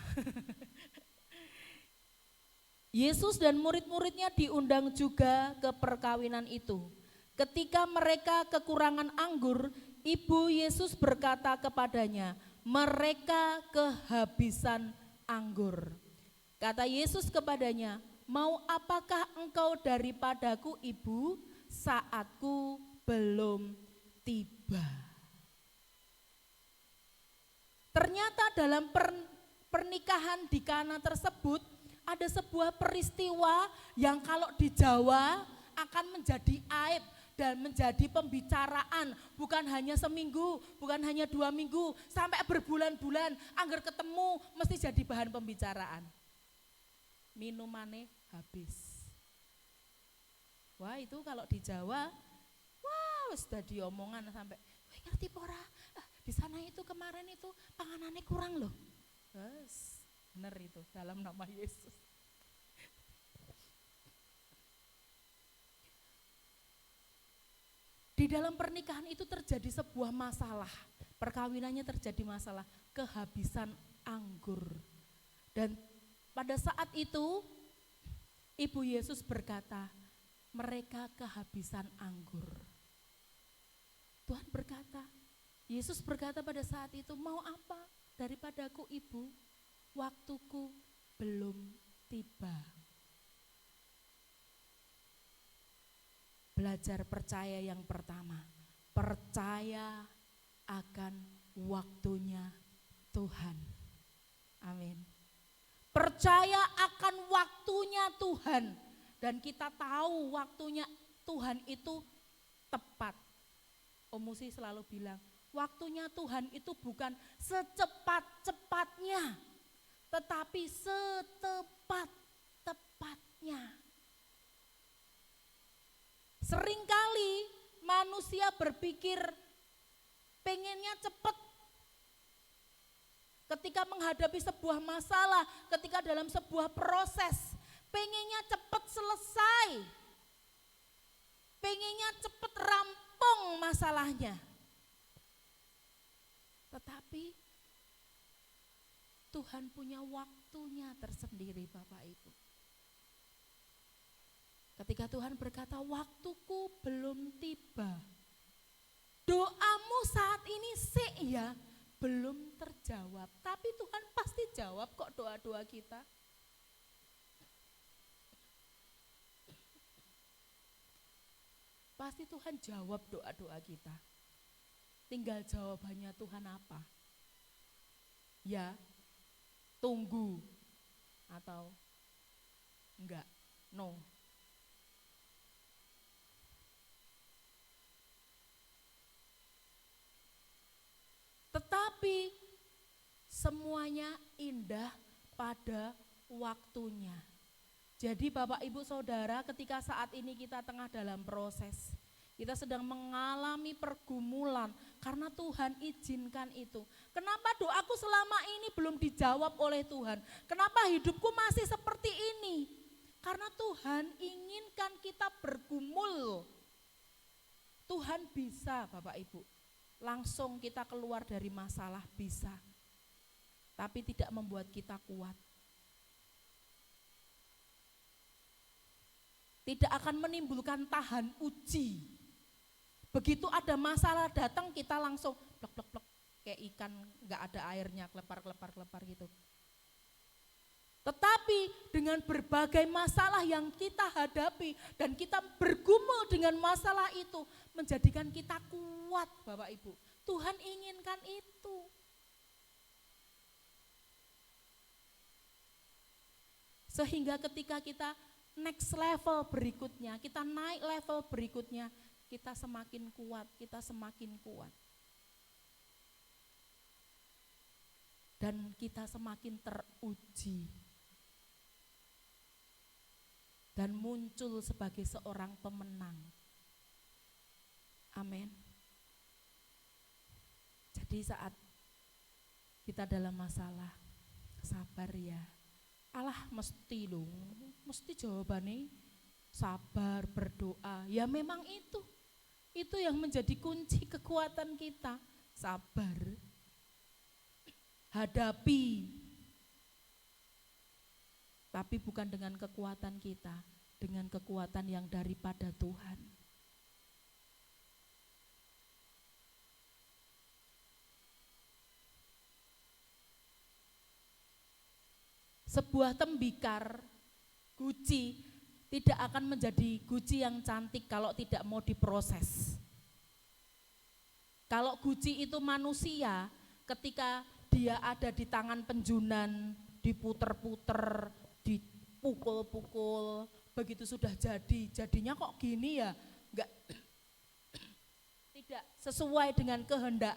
C: Yesus dan murid-muridnya diundang juga ke perkawinan itu. Ketika mereka kekurangan anggur, ibu Yesus berkata kepadanya, mereka kehabisan anggur. Kata Yesus kepadanya, mau apakah engkau daripadaku ibu, saatku belum tiba. Ternyata dalam pernikahan di Kana tersebut, ada sebuah peristiwa yang kalau di Jawa akan menjadi aib dan menjadi pembicaraan. Bukan hanya seminggu, bukan hanya 2 minggu, sampai berbulan-bulan. Angger ketemu mesti jadi bahan pembicaraan. Minumannya habis. Wah itu kalau di Jawa, wah sudah diomongan sampai, wah ngerti pora, di sana itu kemarin itu panganannya kurang loh. Yes. Benar itu dalam nama Yesus. Di dalam pernikahan itu terjadi sebuah masalah. Perkawinannya terjadi masalah, kehabisan anggur. Dan pada saat itu ibu Yesus berkata, mereka kehabisan anggur. Tuhan berkata, Yesus berkata pada saat itu, mau apa daripadaku ibu? Waktuku belum tiba. Belajar percaya yang pertama. Percaya akan waktunya Tuhan. Amin. Percaya akan waktunya Tuhan. Dan kita tahu waktunya Tuhan itu tepat. Om Musi selalu bilang, waktunya Tuhan itu bukan secepat-cepatnya, tetapi setepat-tepatnya. Seringkali manusia berpikir pengennya cepat. Ketika menghadapi sebuah masalah, ketika dalam sebuah proses, pengennya cepat selesai. Pengennya cepat rampung masalahnya. Tetapi Tuhan punya waktunya tersendiri Bapak Ibu. Ketika Tuhan berkata waktuku belum tiba, doamu saat ini sih ya belum terjawab. Tapi Tuhan pasti jawab kok doa-doa kita. Pasti Tuhan jawab doa-doa kita. Tinggal jawabannya Tuhan apa? Ya, tunggu atau enggak, no. Tetapi semuanya indah pada waktunya. Jadi Bapak Ibu Saudara, ketika saat ini kita tengah dalam proses, kita sedang mengalami pergumulan karena Tuhan izinkan itu. Kenapa doaku selama ini belum dijawab oleh Tuhan? Kenapa hidupku masih seperti ini? Karena Tuhan inginkan kita bergumul. Tuhan bisa Bapak Ibu, langsung kita keluar dari masalah bisa. Tapi tidak membuat kita kuat. Tidak akan menimbulkan tahan uji. Begitu ada masalah datang kita langsung blok kayak ikan nggak ada airnya kelepar gitu. Tetapi dengan berbagai masalah yang kita hadapi dan kita bergumul dengan masalah itu menjadikan kita kuat Bapak Ibu. Tuhan inginkan itu. Sehingga ketika kita next level berikutnya, kita naik level berikutnya, kita semakin kuat, kita semakin kuat. Dan kita semakin teruji. Dan muncul sebagai seorang pemenang. Amin. Jadi saat kita dalam masalah, sabar ya. Allah mesti loh, mesti jawabannya sabar, berdoa. Ya memang itu yang menjadi kunci kekuatan kita. Sabar, hadapi. Tapi bukan dengan kekuatan kita, dengan kekuatan yang daripada Tuhan. Sebuah tembikar guci tidak akan menjadi guci yang cantik kalau tidak mau diproses. Kalau guci itu manusia, ketika dia ada di tangan penjunan, diputer-puter, dipukul-pukul, begitu sudah jadinya kok gini ya, enggak, tidak sesuai dengan kehendak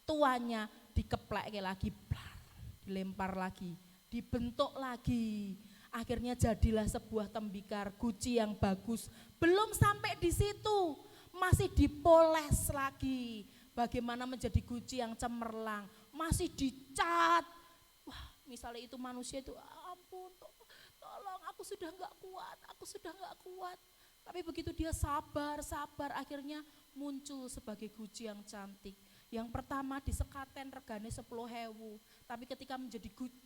C: tuannya, dikeplek lagi, dilempar lagi, dibentuk lagi, akhirnya jadilah sebuah tembikar guci yang bagus. Belum sampai di situ, masih dipoles lagi, bagaimana menjadi guci yang cemerlang, masih dicat. Wah, misalnya itu manusia itu, ampun, tolong aku sudah enggak kuat. Tapi begitu dia sabar, akhirnya muncul sebagai guci yang cantik. Yang pertama disekaten regane 10.000, tapi ketika menjadi guci,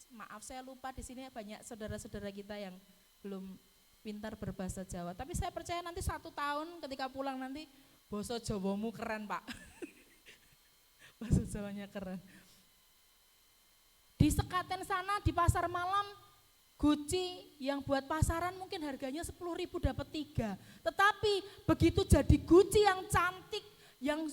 C: maaf saya lupa di sini banyak saudara-saudara kita yang belum pintar berbahasa Jawa. Tapi saya percaya nanti 1 tahun ketika pulang nanti basa Jawamu keren Pak. Bahasa Jawanya keren. Di sekaten sana di pasar malam, guci yang buat pasaran mungkin harganya 10.000 dapat 3. Tetapi begitu jadi guci yang cantik, yang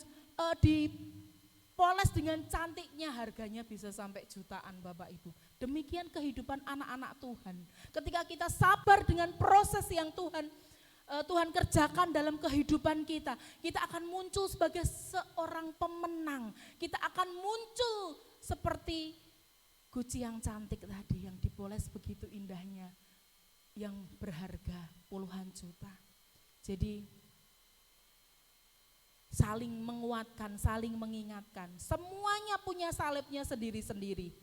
C: dipoles dengan cantiknya, harganya bisa sampai jutaan Bapak Ibu. Demikian kehidupan anak-anak Tuhan. Ketika kita sabar dengan proses yang Tuhan kerjakan dalam kehidupan kita, kita akan muncul sebagai seorang pemenang. Kita akan muncul seperti guci yang cantik tadi, yang dipoles begitu indahnya, yang berharga puluhan juta. Jadi saling menguatkan, saling mengingatkan. Semuanya punya salibnya sendiri-sendiri.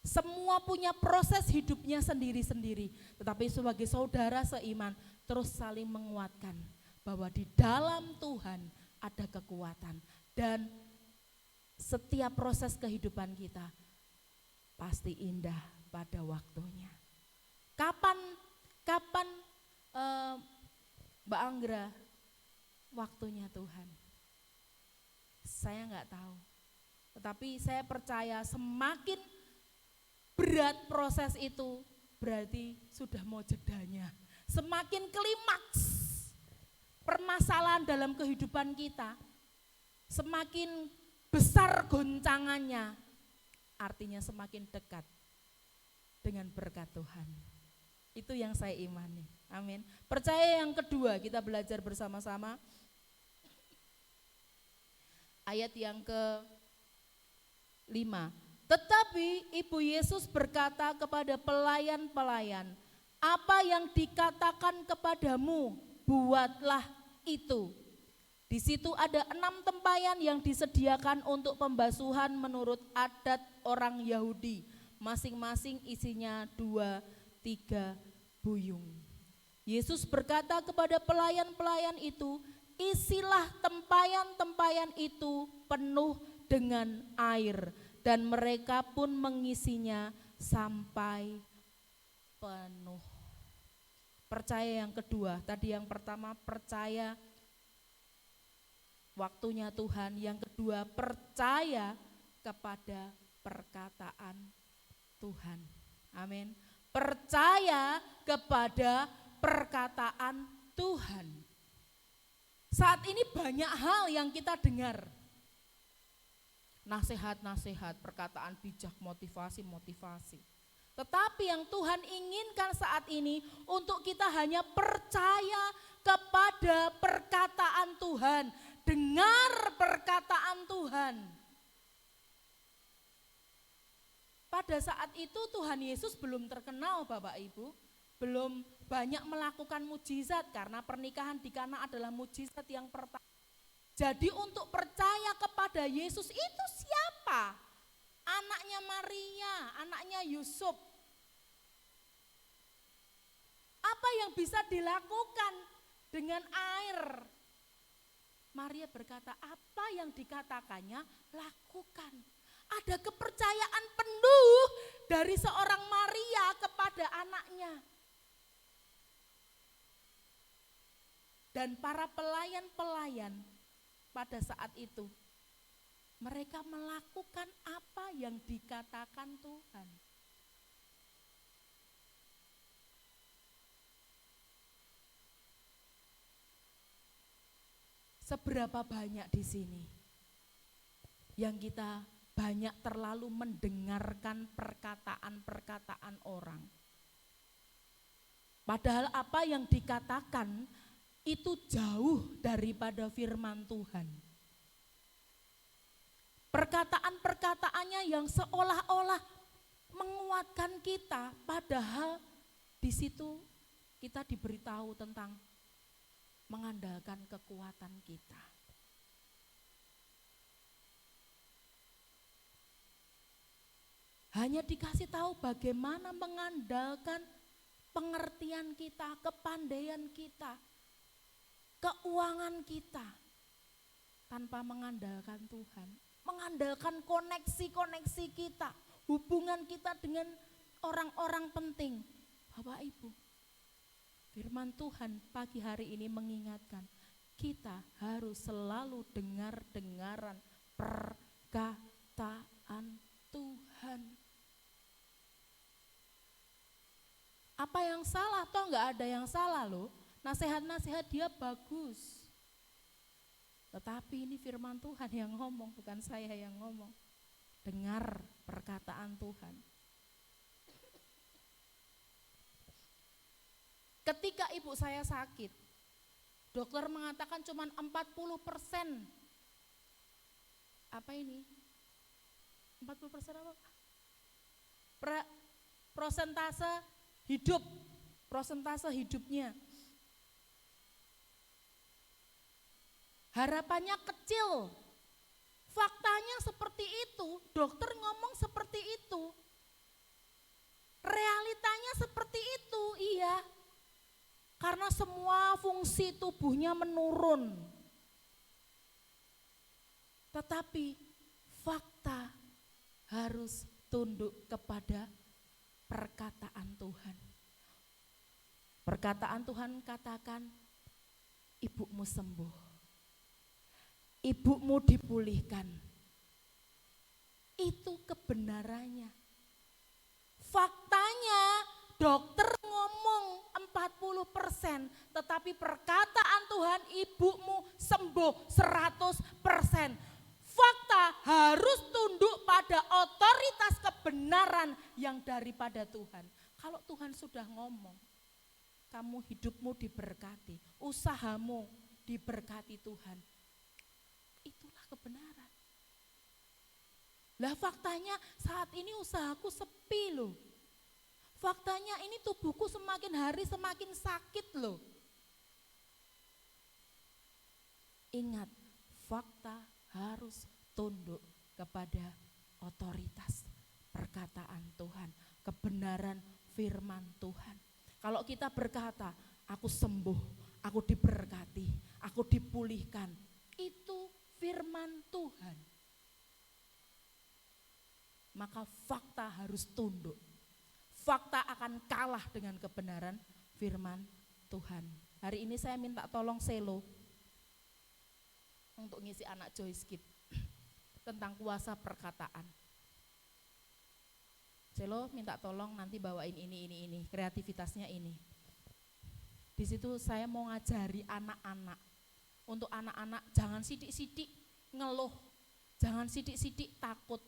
C: Semua punya proses hidupnya sendiri-sendiri. Tetapi sebagai saudara seiman, terus saling menguatkan bahwa di dalam Tuhan ada kekuatan. Dan setiap proses kehidupan kita pasti indah pada waktunya. Kapan Mbak Anggra waktunya Tuhan? Saya nggak tahu. Tetapi saya percaya semakin berat proses itu berarti sudah mau jedanya. Semakin klimaks permasalahan dalam kehidupan kita, semakin besar goncangannya, artinya semakin dekat dengan berkat Tuhan. Itu yang saya imani. Amin. Percaya yang kedua, kita belajar bersama-sama. Ayat yang ke-5. Tetapi Ibu Yesus berkata kepada pelayan-pelayan, apa yang dikatakan kepadamu, buatlah itu. Di situ ada 6 tempayan yang disediakan untuk pembasuhan menurut adat orang Yahudi. Masing-masing isinya 2-3 buyung. Yesus berkata kepada pelayan-pelayan itu, isilah tempayan-tempayan itu penuh dengan air. Dan mereka pun mengisinya sampai penuh. Percaya yang kedua, tadi yang pertama percaya waktunya Tuhan, yang kedua percaya kepada perkataan Tuhan. Amin. Percaya kepada perkataan Tuhan. Saat ini banyak hal yang kita dengar. Nasihat-nasihat, perkataan bijak, motivasi. Tetapi yang Tuhan inginkan saat ini untuk kita hanya percaya kepada perkataan Tuhan. Dengar perkataan Tuhan. Pada saat itu Tuhan Yesus belum terkenal Bapak Ibu. Belum banyak melakukan mujizat karena pernikahan di Kana adalah mujizat yang pertama. Jadi untuk percaya kepada Yesus itu siapa? Anaknya Maria, anaknya Yusuf. Apa yang bisa dilakukan dengan air? Maria berkata, apa yang dikatakannya lakukan. Ada kepercayaan penuh dari seorang Maria kepada anaknya. Dan para pelayan-pelayan pada saat itu, mereka melakukan apa yang dikatakan Tuhan. Seberapa banyak di sini yang kita banyak terlalu mendengarkan perkataan-perkataan orang. Padahal apa yang dikatakan itu jauh daripada firman Tuhan. Perkataan-perkataannya yang seolah-olah menguatkan kita, padahal di situ kita diberitahu tentang mengandalkan kekuatan kita. Hanya dikasih tahu bagaimana mengandalkan pengertian kita, kepandaian kita, keuangan kita tanpa mengandalkan Tuhan, mengandalkan koneksi-koneksi kita, hubungan kita dengan orang-orang penting. Bapak Ibu, firman Tuhan pagi hari ini mengingatkan kita harus selalu dengar-dengaran perkataan Tuhan. Apa yang salah? Toh enggak ada yang salah loh. Nasihat-nasihat dia bagus. Tetapi ini firman Tuhan yang ngomong, bukan saya yang ngomong. Dengar perkataan Tuhan. Ketika ibu saya sakit, dokter mengatakan cuma 40%. Apa ini? 40% apa? Prosentase hidup, prosentase hidupnya. Harapannya kecil. Faktanya seperti itu, dokter ngomong seperti itu. Realitanya seperti itu, iya. Karena semua fungsi tubuhnya menurun. Tetapi fakta harus tunduk kepada perkataan Tuhan. Perkataan Tuhan katakan, ibumu sembuh, ibumu dipulihkan. Itu kebenarannya. Faktanya dokter ngomong 40%, tetapi perkataan Tuhan ibumu sembuh 100%. Fakta harus tunduk pada otoritas kebenaran yang daripada Tuhan. Kalau Tuhan sudah ngomong, kamu hidupmu diberkati, usahamu diberkati Tuhan. Itulah kebenaran. Lah faktanya saat ini usahaku sepi loh. Faktanya ini tubuhku semakin hari semakin sakit loh. Ingat, fakta harus tunduk kepada otoritas perkataan Tuhan, kebenaran firman Tuhan. Kalau kita berkata, aku sembuh, aku diberkati, aku dipulihkan, itu firman Tuhan. Maka fakta harus tunduk. Fakta akan kalah dengan kebenaran firman Tuhan. Hari ini saya minta tolong Selo untuk ngisi anak Joyce Kid tentang kuasa perkataan. Selo minta tolong nanti bawain ini, kreativitasnya ini. Di situ saya mau ngajari anak-anak. Untuk anak-anak jangan sidik-sidik ngeluh, jangan sidik-sidik takut.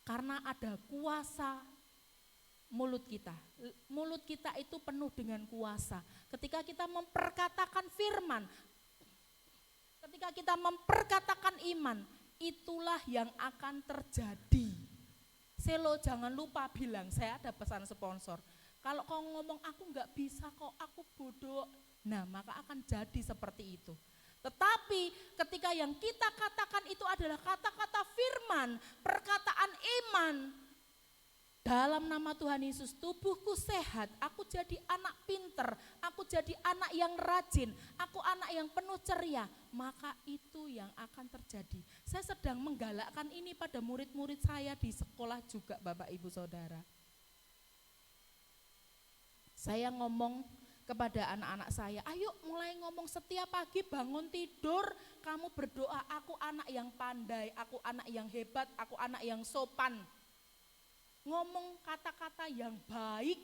C: Karena ada kuasa mulut kita. Mulut kita itu penuh dengan kuasa. Ketika kita memperkatakan firman, ketika kita memperkatakan iman, itulah yang akan terjadi. Selo jangan lupa bilang, saya ada pesan sponsor. Kalau kau ngomong aku nggak bisa kok, aku bodoh. Nah maka akan jadi seperti itu. Tetapi ketika yang kita katakan itu adalah kata-kata firman, perkataan iman. Dalam nama Tuhan Yesus, tubuhku sehat, aku jadi anak pinter, aku jadi anak yang rajin, aku anak yang penuh ceria, maka itu yang akan terjadi. Saya sedang menggalakkan ini pada murid-murid saya di sekolah juga Bapak Ibu Saudara. Saya ngomong kepada anak-anak saya, ayo mulai ngomong setiap pagi bangun tidur, kamu berdoa, aku anak yang pandai, aku anak yang hebat, aku anak yang sopan. Ngomong kata-kata yang baik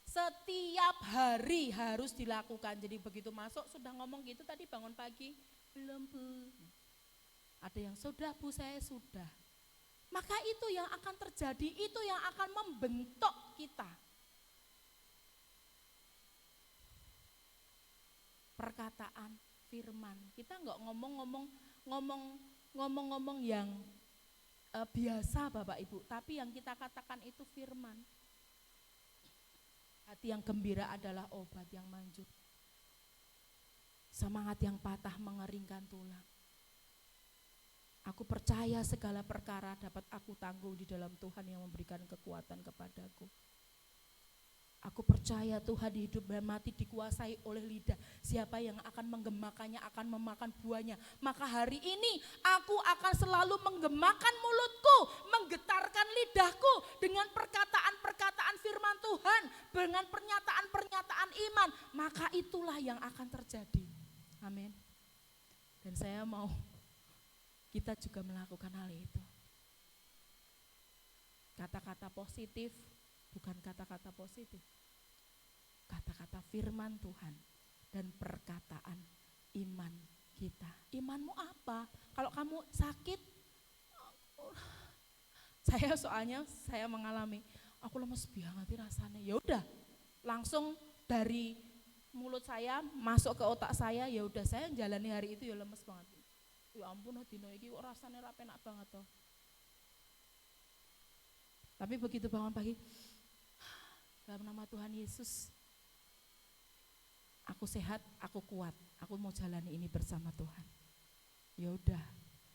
C: setiap hari harus dilakukan. Jadi begitu masuk sudah ngomong gitu tadi bangun pagi, belum Bu. Ada yang sudah Bu, saya sudah. Maka itu yang akan terjadi, itu yang akan membentuk kita. Perkataan firman. Kita enggak ngomong-ngomong yang biasa Bapak Ibu, tapi yang kita katakan itu firman. Hati yang gembira adalah obat yang manjur. Semangat yang patah mengeringkan tulang. Aku percaya segala perkara dapat aku tanggung di dalam Tuhan yang memberikan kekuatan kepadaku. Aku percaya Tuhan hidup dan mati dikuasai oleh lidah. Siapa yang akan menggemakannya akan memakan buahnya. Maka hari ini aku akan selalu menggemakan mulutku, menggetarkan lidahku dengan perkataan-perkataan firman Tuhan, dengan pernyataan-pernyataan iman. Maka itulah yang akan terjadi. Amin. Dan saya mau kita juga melakukan hal itu. Kata-kata positif bukan kata-kata positif, kata-kata firman Tuhan dan perkataan iman kita. Imanmu apa? Kalau kamu sakit, saya mengalami, aku lemes banget rasanya. Ya udah, langsung dari mulut saya masuk ke otak saya, ya udah saya jalani hari itu ya lemes banget. Ya ampun, dino iki kok rasanya ra penak banget toh. Tapi begitu bangun pagi, dalam nama Tuhan Yesus, aku sehat, aku kuat, aku mau jalani ini bersama Tuhan. Ya udah,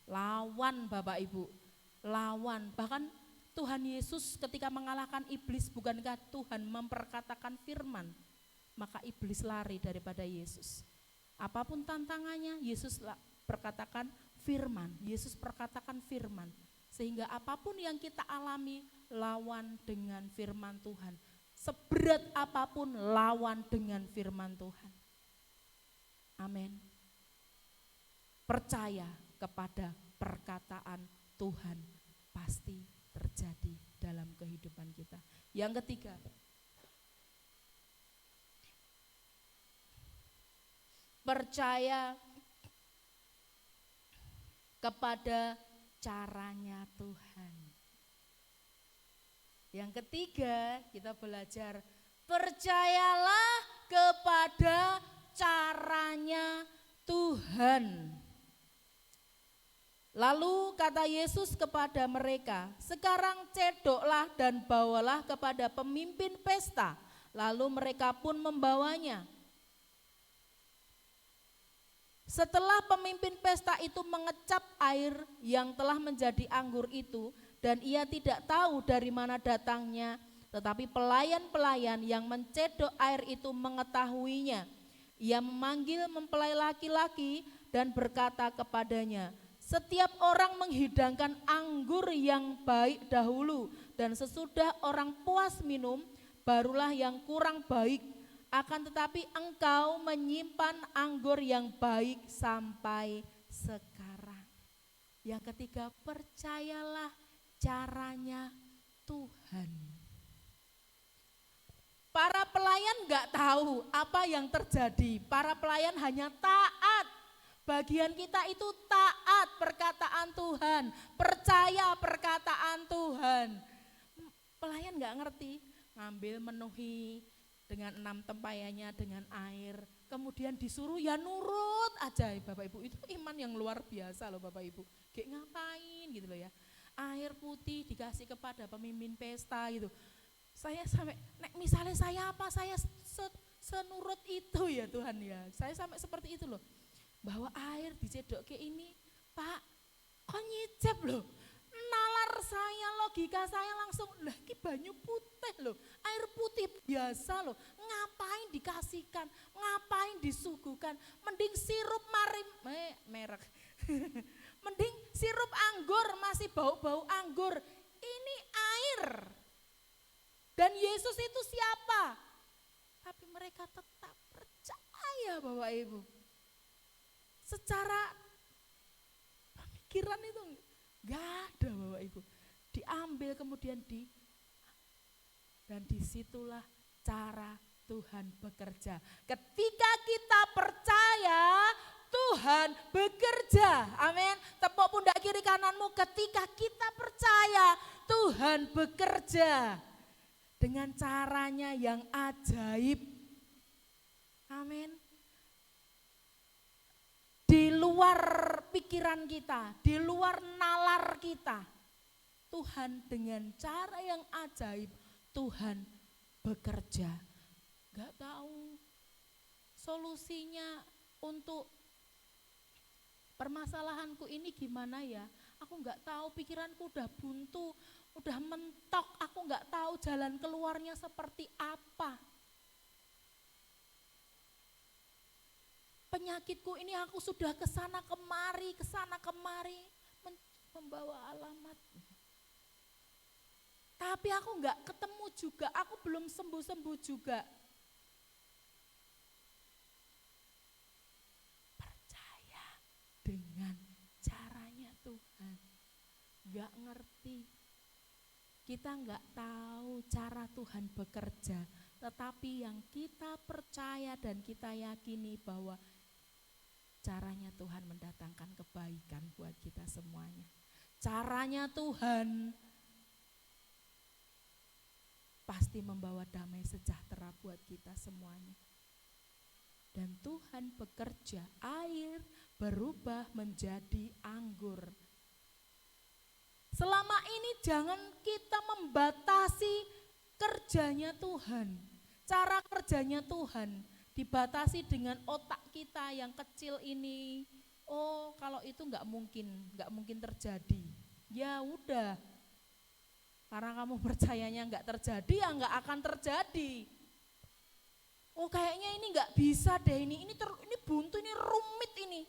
C: lawan Bapak Ibu, lawan. Bahkan Tuhan Yesus ketika mengalahkan iblis, bukankah Tuhan memperkatakan firman, maka iblis lari daripada Yesus. Apapun tantangannya, Yesus perkatakan firman. Yesus perkatakan firman. Sehingga apapun yang kita alami, lawan dengan firman Tuhan. Seberat apapun, lawan dengan firman Tuhan. Amin. Percaya kepada perkataan Tuhan pasti terjadi dalam kehidupan kita. Yang ketiga, percaya kepada caranya Tuhan. Yang ketiga, kita belajar percayalah kepada caranya Tuhan. Lalu kata Yesus kepada mereka, sekarang cedoklah dan bawalah kepada pemimpin pesta. Lalu mereka pun membawanya. Setelah pemimpin pesta itu mengecap air yang telah menjadi anggur itu, dan ia tidak tahu dari mana datangnya, tetapi pelayan-pelayan yang mencedok air itu mengetahuinya. Ia memanggil mempelai laki-laki dan berkata kepadanya, setiap orang menghidangkan anggur yang baik dahulu, dan sesudah orang puas minum, barulah yang kurang baik. Akan tetapi engkau menyimpan anggur yang baik sampai sekarang. Yang ketiga, percayalah caranya Tuhan. Para pelayan gak tahu apa yang terjadi. Para pelayan hanya taat. Bagian kita itu taat perkataan Tuhan, percaya perkataan Tuhan. Pelayan gak ngerti, ngambil menuhi dengan 6 tempayannya dengan air. Kemudian disuruh ya nurut aja Bapak Ibu. Itu iman yang luar biasa loh Bapak Ibu. Kayak ngapain gitu loh ya. Air putih dikasih kepada pemimpin pesta gitu. Saya sampai, misalnya saya apa, saya senurut itu ya Tuhan ya. Saya sampai seperti itu loh. Bawa air dicedok kayak ini, Pak, kok nyicep loh. Nalar saya, logika saya langsung, lah ini banyu putih loh, air putih biasa loh, ngapain dikasihkan, ngapain disuguhkan, mending sirup merek, mending sirup anggur, masih bau-bau anggur, ini air. Dan Yesus itu siapa? Tapi mereka tetap percaya Bapak Ibu. Secara pemikiran itu gak ada Bapak Ibu. Diambil kemudian dan disitulah cara Tuhan bekerja. Ketika kita percaya, Tuhan bekerja. Amin. Tepuk pundak kiri kananmu, ketika kita percaya, Tuhan bekerja. Dengan caranya yang ajaib. Amin. Di luar pikiran kita, di luar nalar kita, Tuhan dengan cara yang ajaib, Tuhan bekerja. Gak tahu solusinya untuk permasalahanku ini gimana ya. Aku gak tahu, pikiranku udah buntu, udah mentok, aku gak tahu jalan keluarnya seperti apa. Penyakitku ini aku sudah kesana kemari membawa alamat. Tapi aku enggak ketemu juga, aku belum sembuh-sembuh juga. Percaya dengan caranya Tuhan. Enggak ngerti. Kita enggak tahu cara Tuhan bekerja, tetapi yang kita percaya dan kita yakini bahwa caranya Tuhan mendatangkan kebaikan buat kita semuanya. Caranya Tuhan pasti membawa damai sejahtera buat kita semuanya. Dan Tuhan bekerja, air berubah menjadi anggur. Selama ini jangan kita membatasi kerjanya Tuhan. Cara kerjanya Tuhan dibatasi dengan otak kita yang kecil ini. Oh, kalau itu nggak mungkin terjadi. Ya udah, karena kamu percayanya nggak terjadi, ya nggak akan terjadi. Oh, kayaknya ini nggak bisa deh, ini buntu, ini rumit ini.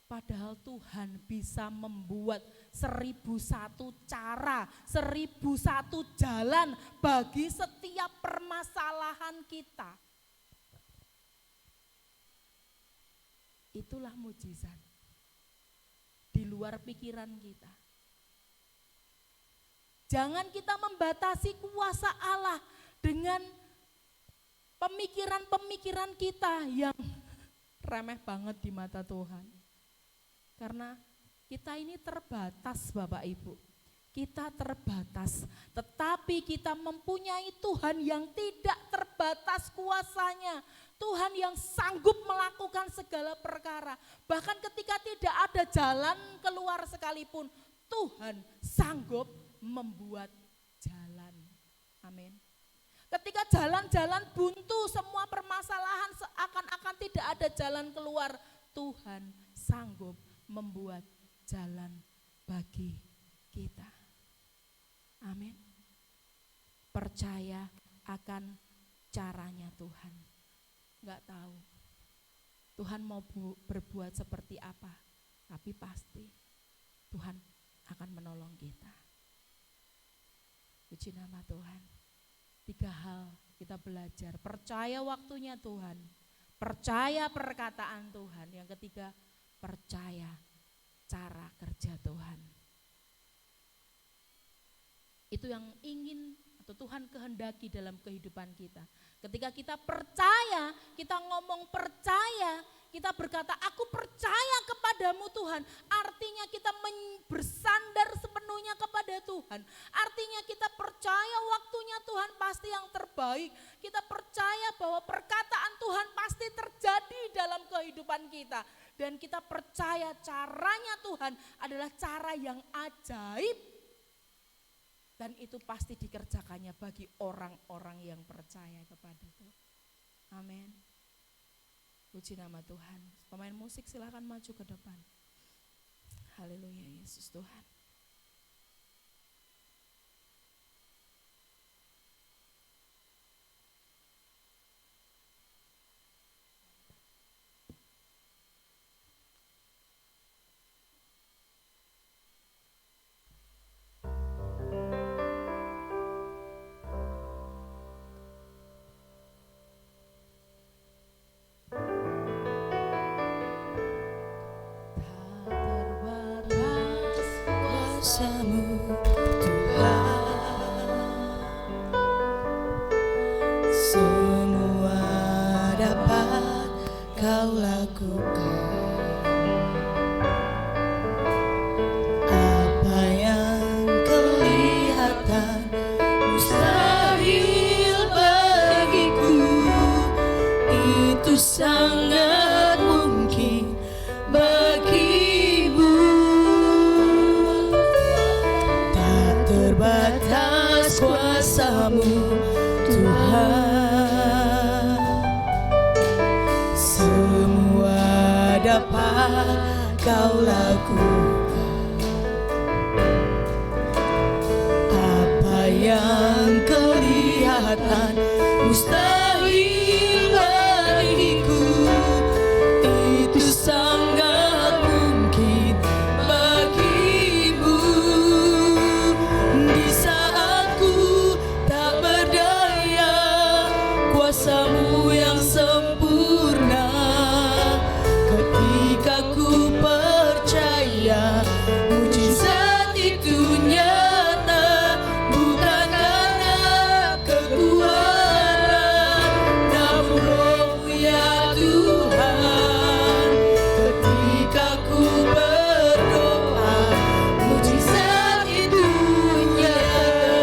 C: Padahal Tuhan bisa membuat 1001 cara, 1001 jalan bagi setiap permasalahan kita. Itulah mujizat di luar pikiran kita. Jangan kita membatasi kuasa Allah dengan pemikiran-pemikiran kita yang remeh banget di mata Tuhan. Karena kita ini terbatas Bapak Ibu, kita terbatas, tetapi kita mempunyai Tuhan yang tidak terbatas kuasanya, Tuhan yang sanggup melakukan segala perkara. Bahkan ketika tidak ada jalan keluar sekalipun, Tuhan sanggup membuat jalan. Amin. Ketika jalan-jalan buntu, semua permasalahan seakan-akan tidak ada jalan keluar, Tuhan sanggup membuat jalan bagi kita. Amin. Percaya akan caranya Tuhan. Enggak tahu Tuhan mau berbuat seperti apa, tapi pasti Tuhan akan menolong kita. Puji nama Tuhan. 3 hal kita belajar. Percaya waktunya Tuhan, percaya perkataan Tuhan. Yang ketiga, percaya cara kerja Tuhan. Itu yang ingin atau Tuhan kehendaki dalam kehidupan kita. Ketika kita percaya, kita ngomong percaya, kita berkata aku percaya kepadamu Tuhan. Artinya kita bersandar sepenuhnya kepada Tuhan. Artinya kita percaya waktunya Tuhan pasti yang terbaik. Kita percaya bahwa perkataan Tuhan pasti terjadi dalam kehidupan kita. Dan kita percaya caranya Tuhan adalah cara yang ajaib. Dan itu pasti dikerjakannya bagi orang-orang yang percaya kepada Tuhan. Amin. Puji nama Tuhan. Pemain musik silakan maju ke depan. Haleluya Yesus Tuhan.
A: Kuasa-Mu Tuhan, semua dapat Kau lakukan. Apa yang kelihatan mustahil bagiku, itu sangat mungkin bagimu. Tak terbatas kuasa-Mu Tuhan, semua dapat Kau lakukan. Apa yang kelihatan mustahil bagiku, itu sangat mungkin bagimu. Di saat ku tak berdaya, kuasa-Mu yang sempurna. Ketika ku percaya, mujizat itu nyata, bukan karena kekuatan, namun Roh-Mu ya Tuhan. Ketika ku berdoa, mujizat itu nyata.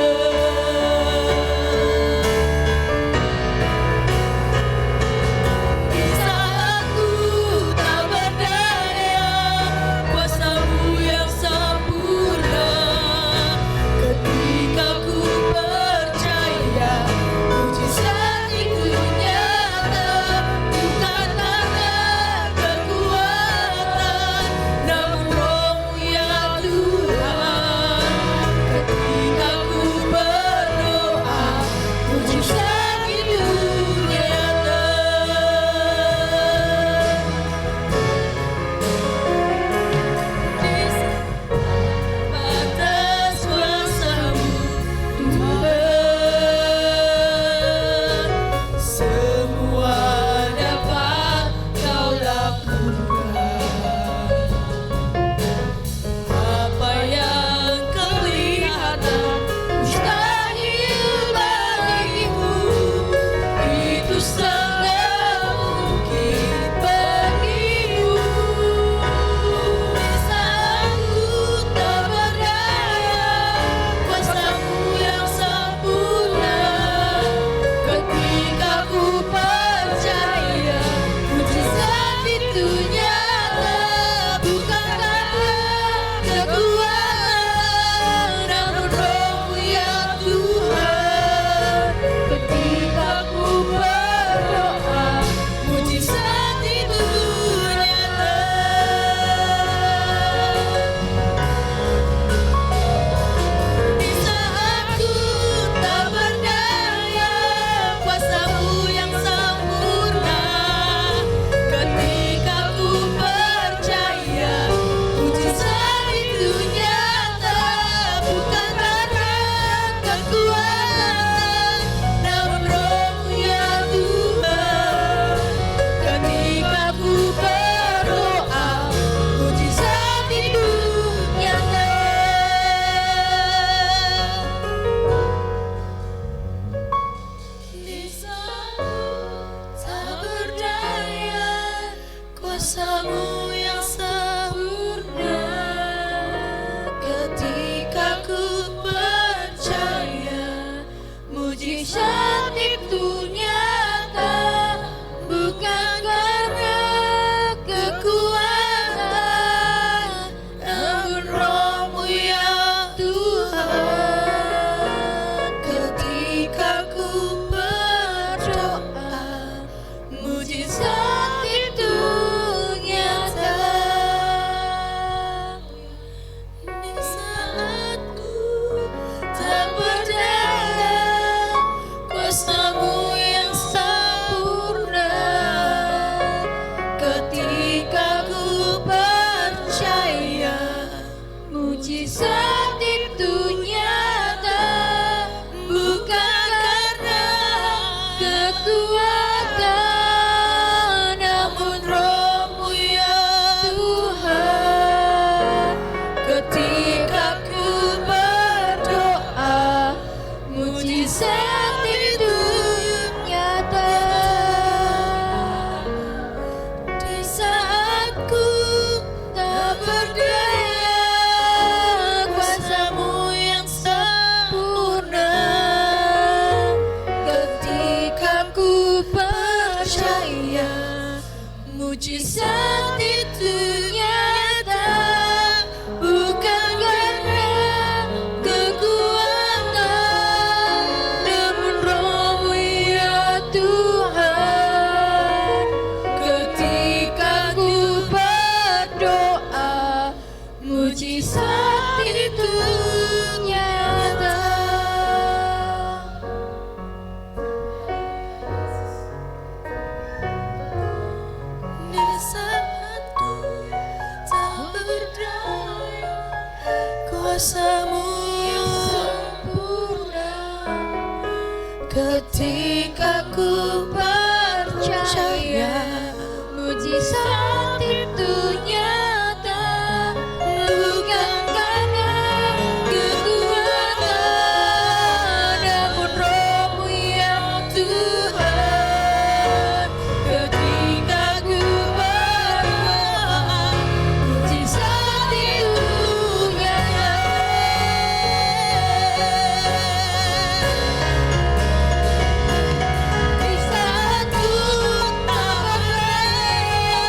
B: kuasa-Mu yang sempurna. Ketika ku percaya mujizat itu nyata, bukan karena kekuatan, namun Roh-Mu ya Tuhan. Ketika ku berdoa, mujizat itu nyata. Di saat ku tak berdaya, kuasa-Mu yang sempurna. Ketika ku percaya, mujizat itu nyata, bukan karena kekuatan, namun Roh-Mu ya Tuhan. Ketika ku berdoa, mujizat itu nyata. Di saat ku tak berdaya, kuasa-Mu yang sempurna. Ketika ku percaya, mujizat itu nyata, bukan karena kekuatan, namun Roh-Mu ya Tuhan. Ketika ku berdoa, mujizat itu nyata. Di saat ku tak berdaya, kuasa-Mu yang sempurna. Ketika ku percaya, mujizat itu nyata, bukan karena kekuatan, namun Roh-Mu ya Tuhan. Ketika ku berdoa, mujizat itu nyata. Di saat ku tak berdaya,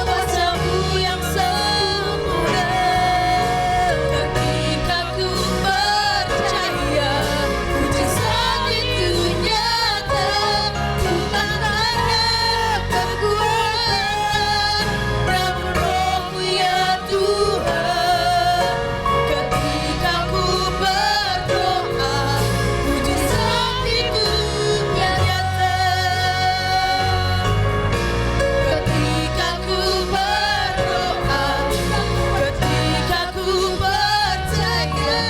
B: kuasa-Mu yang sempurna. Ketika ku percaya, mujizat itu nyata, bukan karena kekuatan, namun Roh-Mu ya Tuhan. Ketika ku berdoa, mujizat itu nyata. Ketika ku berdoa, ketika ku percaya,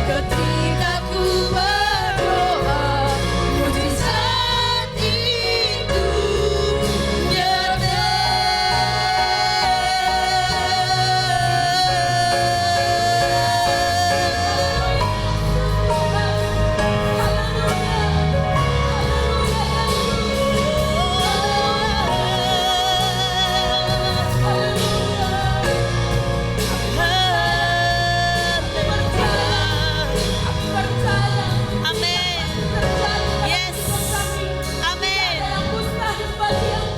B: ketika ku berdoa, mujizat itu nyata. Amin. Yes. Amin.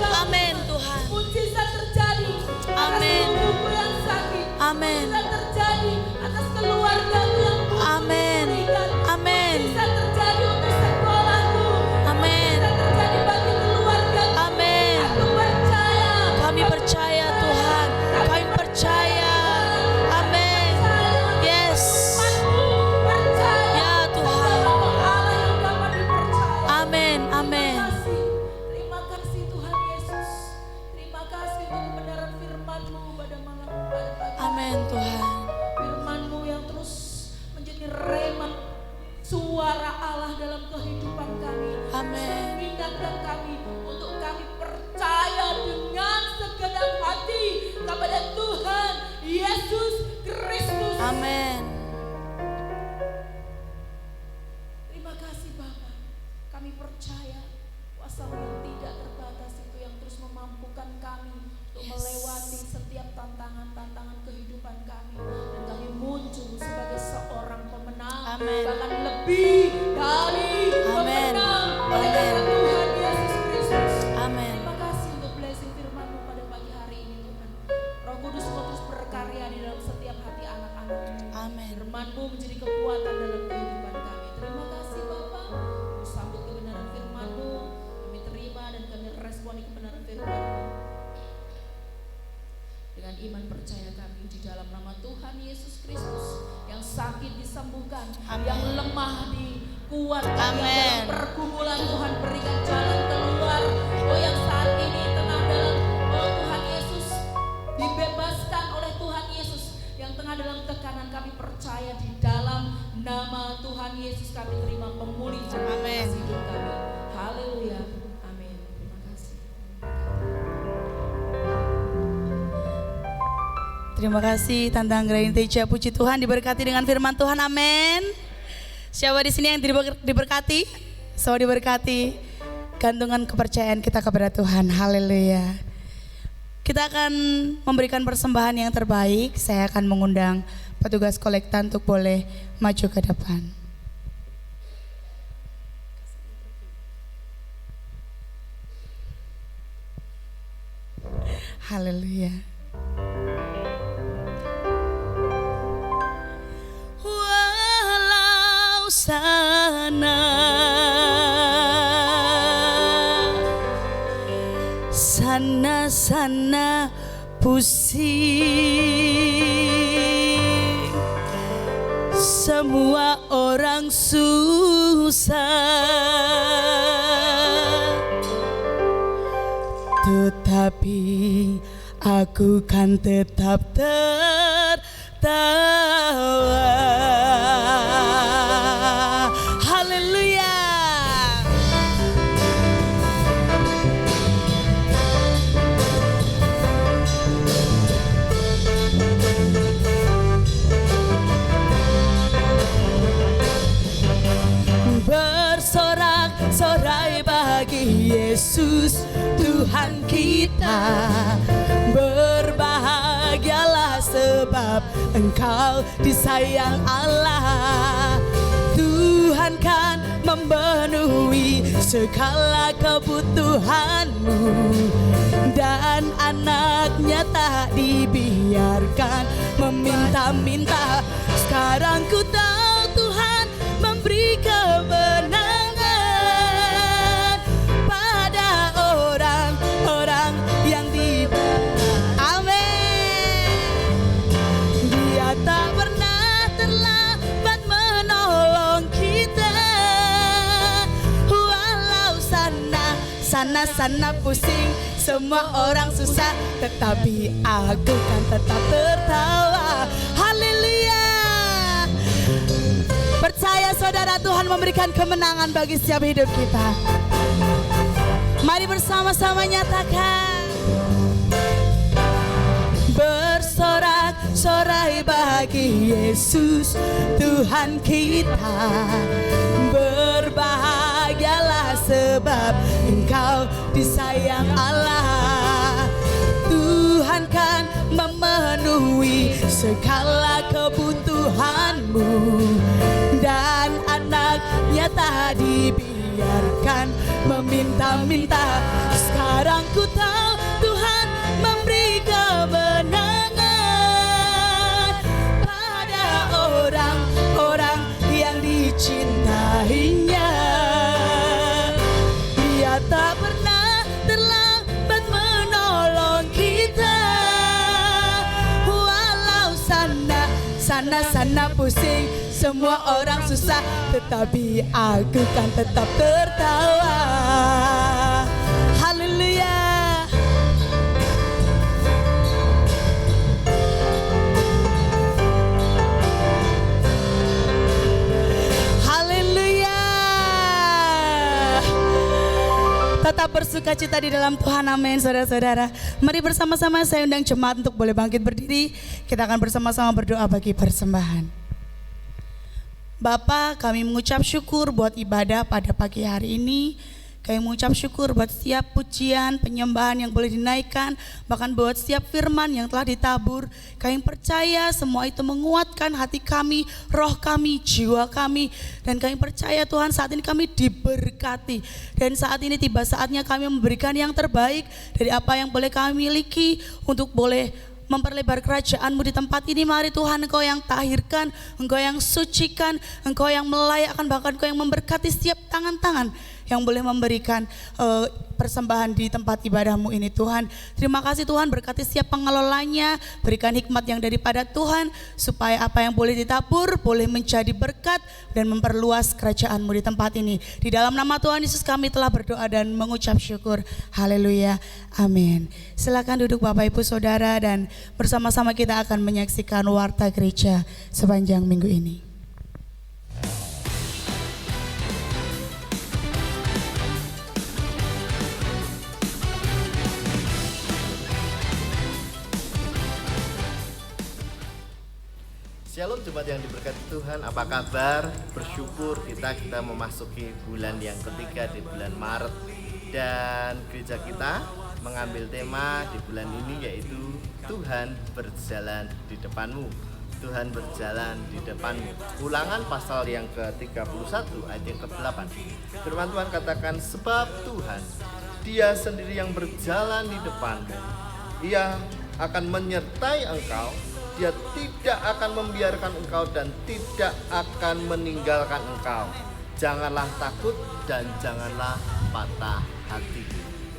B: Amin Tuhan.
C: Mujizat terjadi atas
A: Amin.
C: tubuhku yang sakit.
A: Amin.
C: Mujizat terjadi atas keluargaku yang
A: Amin.
C: berikan.
A: Amin.
C: Mujizat terjadi untuk sekolahku.
A: Amin.
C: Mujizat terjadi bagi keluargaku.
A: Amin.
C: Aku percaya.
A: Kami percaya Tuhan. Kami percaya. Amin. Yes.
C: Percaya.
A: Ya Tuhan.
C: Engkau Allah yang dapat dipercaya.
A: Amin. Amin.
C: Terima kasih Tuhan Yesus. Terima kasih untuk kebenaran firman-Mu pada malam pada pagi.
A: Amin Tuhan.
C: Firman-Mu yang terus menjadi rema suara Allah dalam kehidupan kami.
A: Amin.
C: Mengingatkan kami untuk kami percaya dengan segenap hati kepada Tuhan Yesus Kristus.
A: Amin.
C: Terima kasih Bapa. Kami percaya kuasa-Mu yang tidak terbatas itu yang terus memampukan kami untuk melewati lebih dari
A: Amin.
C: pemenang oleh
A: Amin.
C: karena Tuhan Yesus Kristus.
A: Amin.
C: Terima kasih untuk blessing firman-Mu pada pagi hari ini Tuhan. Roh Kudus Kau terus berkarya di dalam setiap hati anak-anak-Mu.
A: Amin.
C: Firman-Mu menjadi kekuatan dalam kehidupan kami. Terima kasih Bapa. Kami sambut kebenaran firman-Mu. Kami terima dan kami responi kebenaran firman-Mu. Dengan iman percaya kami di dalam nama Tuhan Yesus Kristus, yang sakit disembuhkan,
A: Amin.
C: yang lemah dikuatkan,
A: Amin.
C: yang dalam pergumulan Tuhan berikan jalan keluar. Oh, yang saat ini tengah dalam, oh Tuhan Yesus, dibebaskan oleh Tuhan Yesus, yang tengah dalam tekanan, kami percaya di dalam nama Tuhan Yesus kami terima pemulihan
A: Amin.
C: atas hidup kami. Haleluya. Amin. Terima kasih.
A: Terima kasih Tante Anggraini Teja, puji Tuhan diberkati dengan firman Tuhan, amin. Siapa di sini yang diberkati? So diberkati, gantungan kepercayaan kita kepada Tuhan, haleluya. Kita akan memberikan persembahan yang terbaik. Saya akan mengundang petugas kolektan untuk boleh maju ke depan. Haleluya. Walau sana sana pusing, semua orang susah, tetapi aku kan tetap tertawa. Haleluya. Bersorak-sorai bagi Yesus Tuhan kita. Berbahagialah sebab Engkau disayang Allah. Tuhan kan memenuhi segala kebutuhanmu, dan anaknya tak dibiarkan meminta-minta. Sekarang ku tahu Tuhan memberi kemenangan pada orang-orang yang di amin. Dia tak pernah terlambat menolong kita, walau sana pusing, semua orang susah, tetapi aku kan tetap tertawa. Haleluya. Percaya saudara, Tuhan memberikan kemenangan bagi setiap hidup kita. Mari bersama-sama nyatakan. Bersorak-sorai bagi Yesus Tuhan kita. Berbahagialah sebab Engkau disayang Allah. Tuhan kan memenuhi segala kebutuhanmu, dan anaknya tak dibiarkan meminta-minta. Sekarang ku tahu Tuhan memberi kemenangan pada orang-orang yang dicintainya. Dia tak pernah terlambat menolong kita, walau sana pusing, semua orang susah, tetapi aku kan tetap tertawa. Haleluya. Haleluya. Tetap bersuka cita di dalam Tuhan, amin saudara-saudara. Mari bersama-sama saya undang jemaat untuk boleh bangkit berdiri. Kita akan bersama-sama berdoa bagi persembahan. Bapa, kami mengucap syukur buat ibadah pada pagi hari ini. Kami mengucap syukur buat setiap pujian, penyembahan yang boleh dinaikkan, bahkan buat setiap firman yang telah ditabur. Kami percaya semua itu menguatkan hati kami, roh kami, jiwa kami. Dan kami percaya Tuhan saat ini kami diberkati. Dan saat ini tiba saatnya kami memberikan yang terbaik dari apa yang boleh kami miliki untuk boleh memperlebar kerajaan-Mu di tempat ini. Mari Tuhan, Engkau yang tahirkan, Engkau yang sucikan, Engkau yang melayakkan, bahkan Engkau yang memberkati setiap tangan-tangan yang boleh memberikan persembahan di tempat ibadah-Mu ini Tuhan. Terima kasih Tuhan, berkati setiap pengelolanya, berikan hikmat yang daripada Tuhan, supaya apa yang boleh ditabur boleh menjadi berkat dan memperluas kerajaan-Mu di tempat ini. Di dalam nama Tuhan Yesus kami telah berdoa dan mengucap syukur. Haleluya, amin. Silakan duduk Bapak Ibu Saudara, dan bersama-sama kita akan menyaksikan warta gereja sepanjang minggu ini.
D: Shalom jemaat yang diberkati Tuhan, apa kabar? Bersyukur kita memasuki bulan yang ketiga di bulan Maret. Dan gereja kita mengambil tema di bulan ini yaitu Tuhan berjalan di depanmu. Tuhan berjalan di depanmu. Ulangan pasal yang ke-31 ayat yang ke-8. Firman Tuhan katakan, sebab Tuhan, Dia sendiri yang berjalan di depanmu. Ia akan menyertai engkau. Dia tidak akan membiarkan engkau dan tidak akan meninggalkan engkau. Janganlah takut dan janganlah patah hati.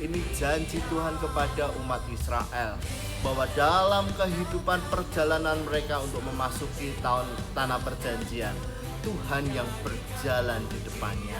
D: Ini janji Tuhan kepada umat Israel, bahwa dalam kehidupan perjalanan mereka untuk memasuki tanah perjanjian, Tuhan yang berjalan di depannya.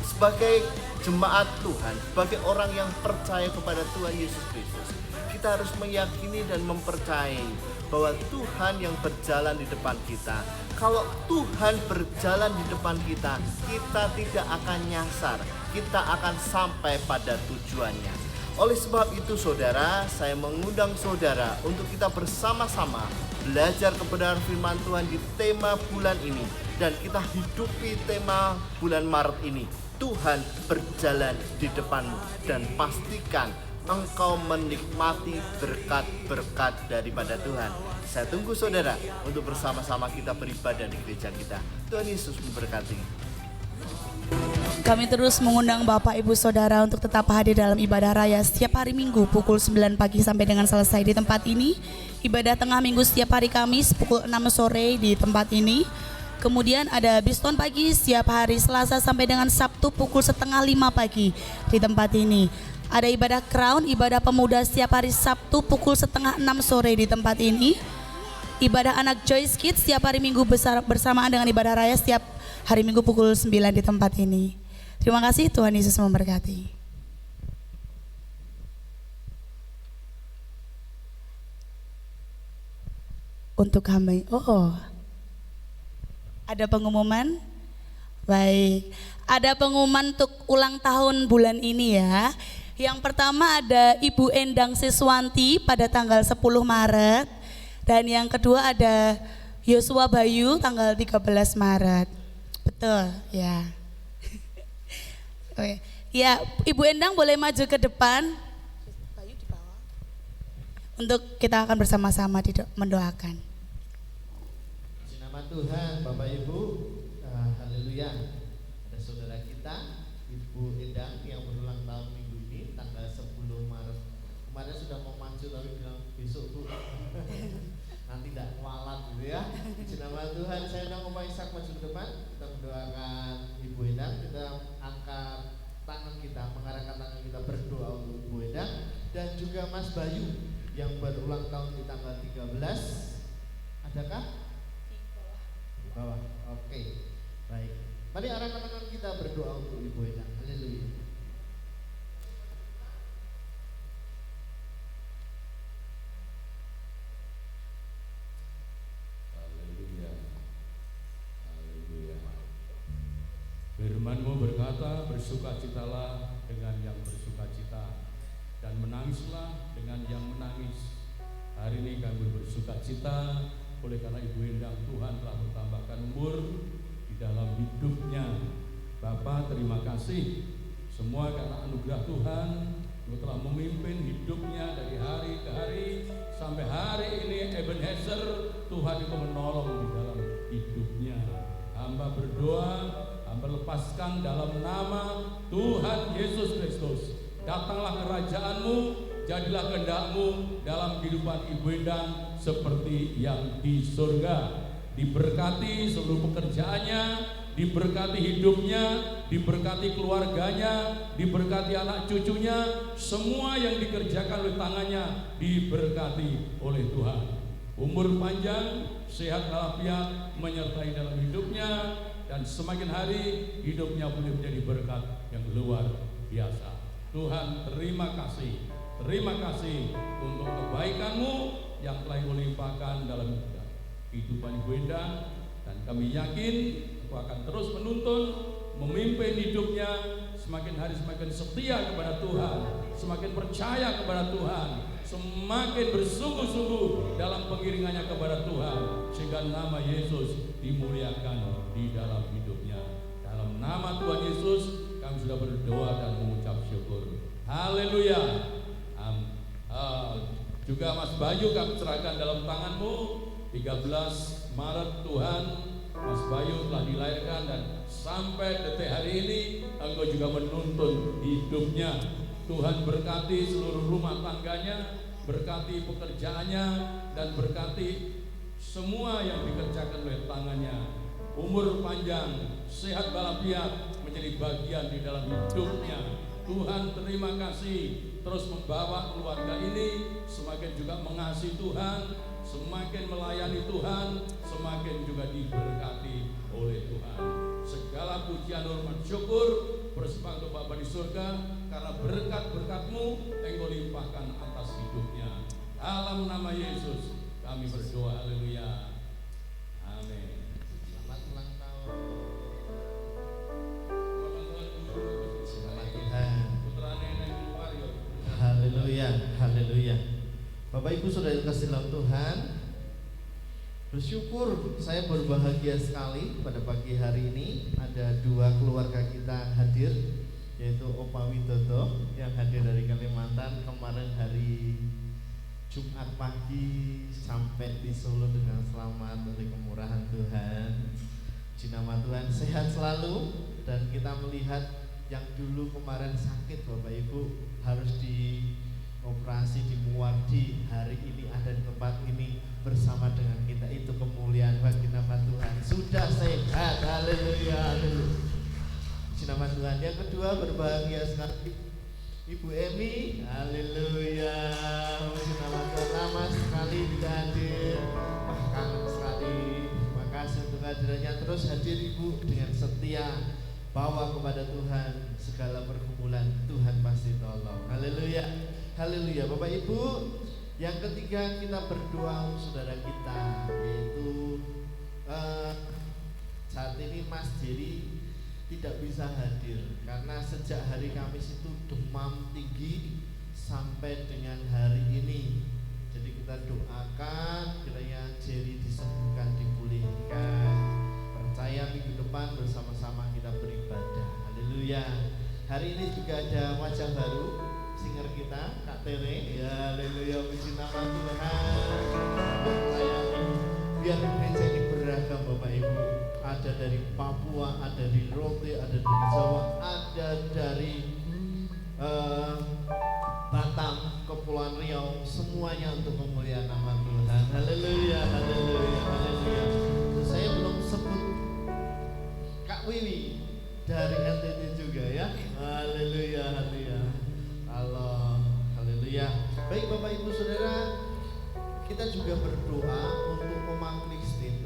D: Sebagai jemaat Tuhan, sebagai orang yang percaya kepada Tuhan Yesus Kristus, kita harus meyakini dan mempercayai bahwa Tuhan yang berjalan di depan kita. Kalau Tuhan berjalan di depan kita, kita tidak akan nyasar, kita akan sampai pada tujuannya. Oleh sebab itu saudara, saya mengundang saudara untuk kita bersama-sama belajar kebenaran firman Tuhan di tema bulan ini. Dan kita hidupi tema bulan Maret ini, Tuhan berjalan di depanmu. Dan pastikan engkau menikmati berkat-berkat daripada Tuhan. Saya tunggu saudara untuk bersama-sama kita beribadah di gereja kita. Tuhan Yesus memberkati.
A: Kami terus mengundang Bapak Ibu Saudara untuk tetap hadir dalam ibadah raya setiap hari Minggu pukul 9 pagi sampai dengan selesai di tempat ini. Ibadah tengah minggu setiap hari Kamis pukul 6 sore di tempat ini. Kemudian ada Biston pagi setiap hari Selasa sampai dengan Sabtu pukul 4:30 pagi di tempat ini. Ada ibadah Crown, ibadah pemuda setiap hari Sabtu pukul 5:30 sore di tempat ini. Ibadah anak Joyce Kids setiap hari Minggu bersamaan dengan ibadah raya setiap hari Minggu pukul 9 di tempat ini. Terima kasih, Tuhan Yesus memberkati. Untuk kami, ada pengumuman? Baik, ada pengumuman untuk ulang tahun bulan ini ya. Yang pertama ada Ibu Endang Siswanti pada tanggal 10 Maret. Dan yang kedua ada Yosua Bayu tanggal 13 Maret. Betul ya. Oke. Ya, Ibu Endang boleh maju ke depan. Bayu di bawah. Untuk kita akan bersama-sama mendoakan.
D: Puji nama Tuhan, Bapak Ibu. Haleluya. Ada saudara kita, Ibu Endang yang berulang tahun minggu ini tanggal 10 Maret. Kemarin sudah mau maju tapi bilang besok Bu. Nanti tidak kualat gitu ya. Puji nama Tuhan. Saya undang Bapak Ishak maju ke depan. Kita mendoakan Ibu Endang. Kita angkat tangan kita, mengarahkan tangan kita berdoa untuk Ibu Endang. Dan juga Mas Bayu yang berulang tahun di tanggal 13. Adakah? Di bawah. Oke. Baik. Mari arahkan tangan kita berdoa untuk Ibu Endang. Haleluya.
E: Firman-Mu berkata, bersukacitalah dengan yang bersukacita, dan menangislah dengan yang menangis. Hari ini kami bersukacita oleh karena Ibu Endang Tuhan telah bertambahkan umur di dalam hidupnya. Bapa, terima kasih Semua karena anugerah Tuhan, Engkau telah memimpin hidupnya dari hari ke hari sampai hari ini. Ebenezer, Tuhan itu menolong di dalam hidupnya. Hamba berdoa, hamba lepaskan dalam nama Tuhan Yesus Kristus. Datanglah kerajaan-Mu, jadilah kehendak-Mu dalam kehidupan Ibu Endang seperti yang di surga. Diberkati seluruh pekerjaannya, diberkati hidupnya, diberkati keluarganya, diberkati anak cucunya, semua yang dikerjakan oleh tangannya diberkati oleh Tuhan. Umur panjang, sehat walafiat menyertai dalam hidupnya, dan semakin hari hidupnya boleh menjadi berkat yang luar biasa. Tuhan, terima kasih untuk kebaikan-Mu yang telah Engkau limpahkan dalam kehidupan Ibu Endang, dan kami yakin Engkau akan terus menuntun, memimpin hidupnya semakin hari semakin setia kepada Tuhan, semakin percaya kepada Tuhan, semakin bersungguh-sungguh dalam pengiringannya kepada Tuhan, sehingga nama Yesus dimuliakan di dalam hidupnya. Dalam nama Tuhan Yesus kami sudah berdoa dan mengucap syukur. Haleluya. Juga Mas Bayu kami serahkan dalam tangan-Mu. 13 Maret Tuhan, Mas Bayu telah dilahirkan, dan sampai detik hari ini Engkau juga menuntun hidupnya. Tuhan berkati seluruh rumah tangganya, berkati pekerjaannya, dan berkati semua yang dikerjakan oleh tangannya. Umur panjang, sehat walafiat menjadi bagian di dalam hidupnya. Tuhan, terima kasih terus membawa keluarga ini semakin juga mengasihi Tuhan, semakin melayani Tuhan, semakin juga diberkati oleh Tuhan. Segala pujian, hormat, syukur bersembah untuk Bapa di surga, karena berkat-berkat-Mu yang Kau limpahkan atas hidupnya. Dalam nama Yesus kami berdoa, haleluya, amin.
D: Selamat ulang tahun. Selamat Tuhan. Haleluya, haleluya. Bapak Ibu Saudara kasih dalam Tuhan, bersyukur saya berbahagia sekali pada pagi hari ini ada dua keluarga kita hadir, yaitu Opa Widodo yang hadir dari Kalimantan kemarin hari Jumat pagi sampai di Solo dengan selamat oleh kemurahan Tuhan. Puji nama Tuhan, sehat selalu. Dan kita melihat yang dulu kemarin sakit Bapak Ibu harus dioperasi di Muardi, hari ini ada di tempat ini bersama dengan kita, itu kemuliaan bagi nama Tuhan. Sudah sehat, haleluya, haleluya. Puji nama Tuhan. Yang kedua berbahagia sekali Ibu Emi, haleluya. Puji nama Tuhan, lama sekali tidak hadir, kangen sekali. Terima kasih untuk hadirannya, terus hadir Ibu dengan setia, bawa kepada Tuhan segala pergumulan, Tuhan pasti tolong. Haleluya, haleluya. Bapak Ibu, yang ketiga kita berdoa untuk saudara kita, yaitu saat ini Mas Jerry tidak bisa hadir karena sejak hari Kamis itu demam tinggi sampai dengan hari ini. Jadi kita doakan kiranya Jerry disembuhkan, dipulihkan. Percaya minggu depan bersama-sama kita beribadah. Haleluya. Hari ini juga ada wajah baru, singer kita Kak Tere. Ya, haleluya, puji nama Tuhan. Melayani biar gereja ini beragam Bapak Ibu. Ada dari Papua, ada dari Rote, ada dari Jawa, ada dari Batam, Kepulauan Riau, semuanya untuk kemuliaan nama Tuhan. Haleluya, haleluya, haleluya. Saya belum sebut Kak Wiwi dari NTT juga ya. Haleluya, haleluya. Halo, haleluya. Baik Bapak Ibu Saudara, kita juga berdoa untuk Mama Christine.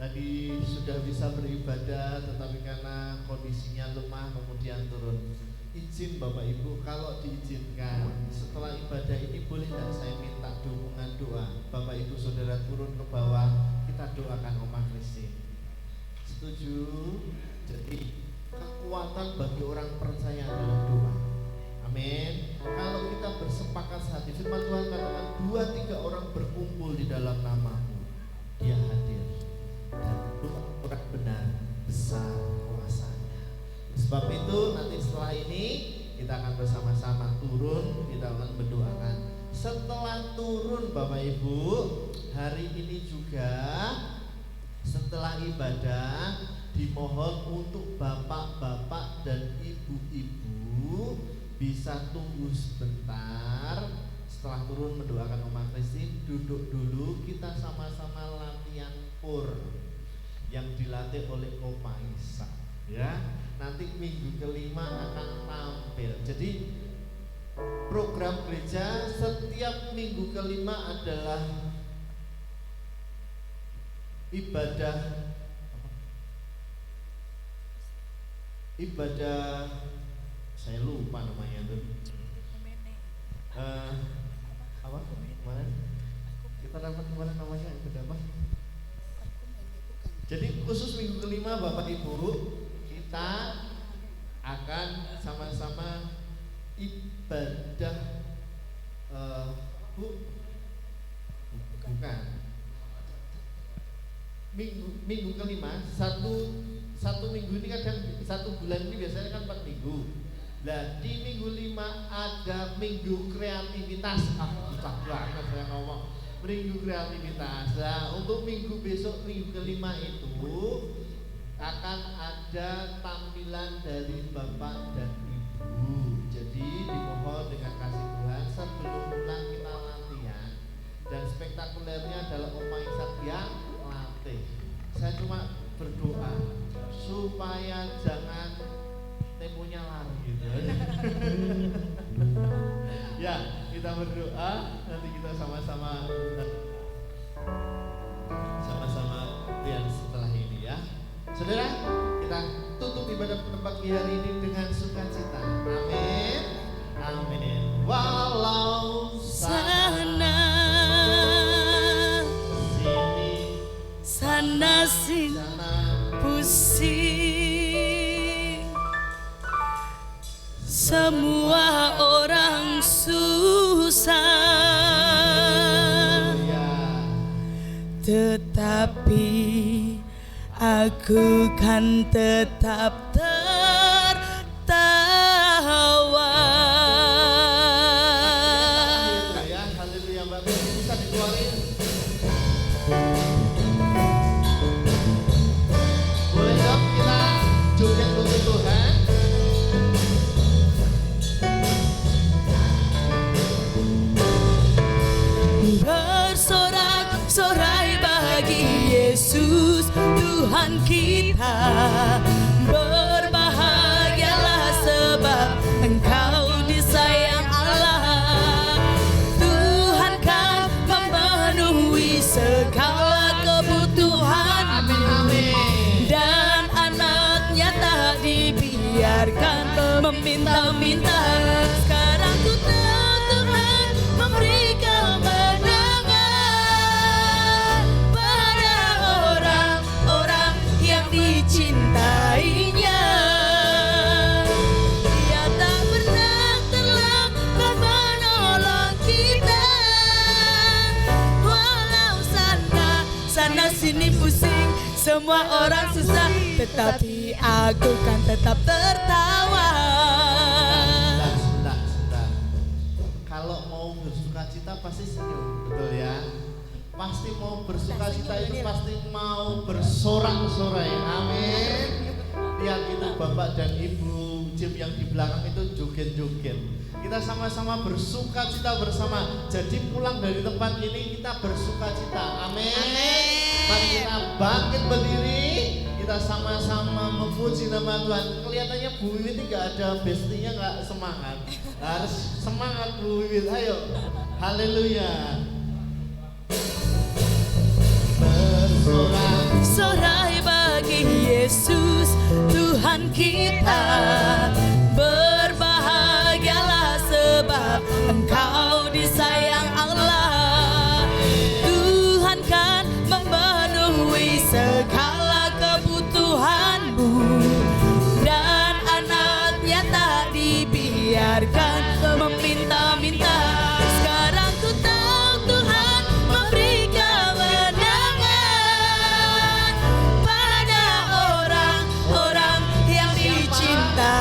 D: Tadi sudah bisa beribadah, tetapi karena kondisinya lemah kemudian turun. Izin Bapak Ibu, kalau diizinkan setelah ibadah ini boleh tidak saya minta dukungan doa. Bapak Ibu Saudara turun ke bawah, kita doakan Oma Christine. Setuju? Jadi kekuatan bagi orang percaya adalah doa. Amin. Kalau kita bersepakat saat ini, firman Tuhan katakan 2-3 orang berkumpul di dalam nama-Mu, Dia hadir. Dan doa orang benar besar kuasanya. Sebab itu nanti setelah ini kita akan bersama-sama turun, kita akan mendoakan. Setelah turun Bapak Ibu, hari ini juga setelah ibadah dimohon untuk bapak-bapak dan ibu-ibu bisa tunggu sebentar. Setelah turun mendoakan Oma Kristi, duduk dulu, kita sama-sama latihan pur yang dilatih oleh Oma Isa, ya. Nanti minggu kelima akan tampil. Jadi program gereja setiap minggu kelima adalah ibadah saya lupa namanya tuh. Apa kemarin kita dapat kemarin namanya ibadah apa? Jadi khusus minggu kelima Bapak Ibu, kita akan sama-sama ibadah bukan minggu kelima, satu minggu ini kadang satu bulan ini biasanya kan 4 minggu. Nah di minggu 5 ada minggu kreativitas. Susah banget saya ngomong. Minggu kreativitas. Nah untuk minggu besok, minggu kelima itu akan ada tampilan dari Bapak dan Ibu. Jadi dimohon dengan kasih Tuhan sebelum pulang kita latihan. Dan spektakulernya adalah Oma Ishak yang latih. Saya cuma berdoa supaya jangan temponya lari gitu. Ya, kita berdoa, nanti kita sama-sama lihat setelah ini ya. Saudara, kita tutup ibadah pagi hari ini dengan sukacita. Amin. Amin. Walau
A: Sana sana sini pusing, semua orang susah, tetapi aku kan tetap tertawa.
D: Haleluya, haleluya. Mbak Bel, bisa dikeluarin. Boleh dong kita joget untuk Tuhan.
A: Bersorak-sorai bagi Yesus Tuhan kita. Berbahagialah sebab Engkau disayang Allah. Tuhan kan memenuhi segala kebutuhan.
D: Amin, amin.
A: Dan anaknya tak dibiarkan meminta-minta. Sekarang ku tahu Tuhan memberi kemenangan pada orang-orang yang dicintainya. Dia tak pernah terlambat menolong kita. Walau sana sini pusing, semua orang susah, tetapi aku kan tetap tertawa.
D: Sebentar. Kalau mau bersukacita pasti senyum, betul ya? Pasti mau bersukacita itu pasti mau bersorak-sorai. Amin. Lihat itu Bapak dan Ibu Jim yang di belakang itu joget-joget. Kita sama-sama bersukacita bersama. Jadi pulang dari tempat ini kita bersukacita. Amin. Mari kita bangkit berdiri. Kita sama-sama memuji nama Tuhan. Kelihatannya Bu Wiwit nggak ada bestinya, nggak semangat. Harus semangat Bu Wiwit. Ayo, haleluya.
A: Bersorak-sorai bagi Yesus Tuhan kita. Berbahagialah sebab Engkau disayang Allah. Tuhan kan memenuhi segala kebutuhanmu. Dan anaknya tak dibiarkan meminta-minta. Sekarang ku tahu Tuhan memberi kemenangan pada orang-orang yang dicinta.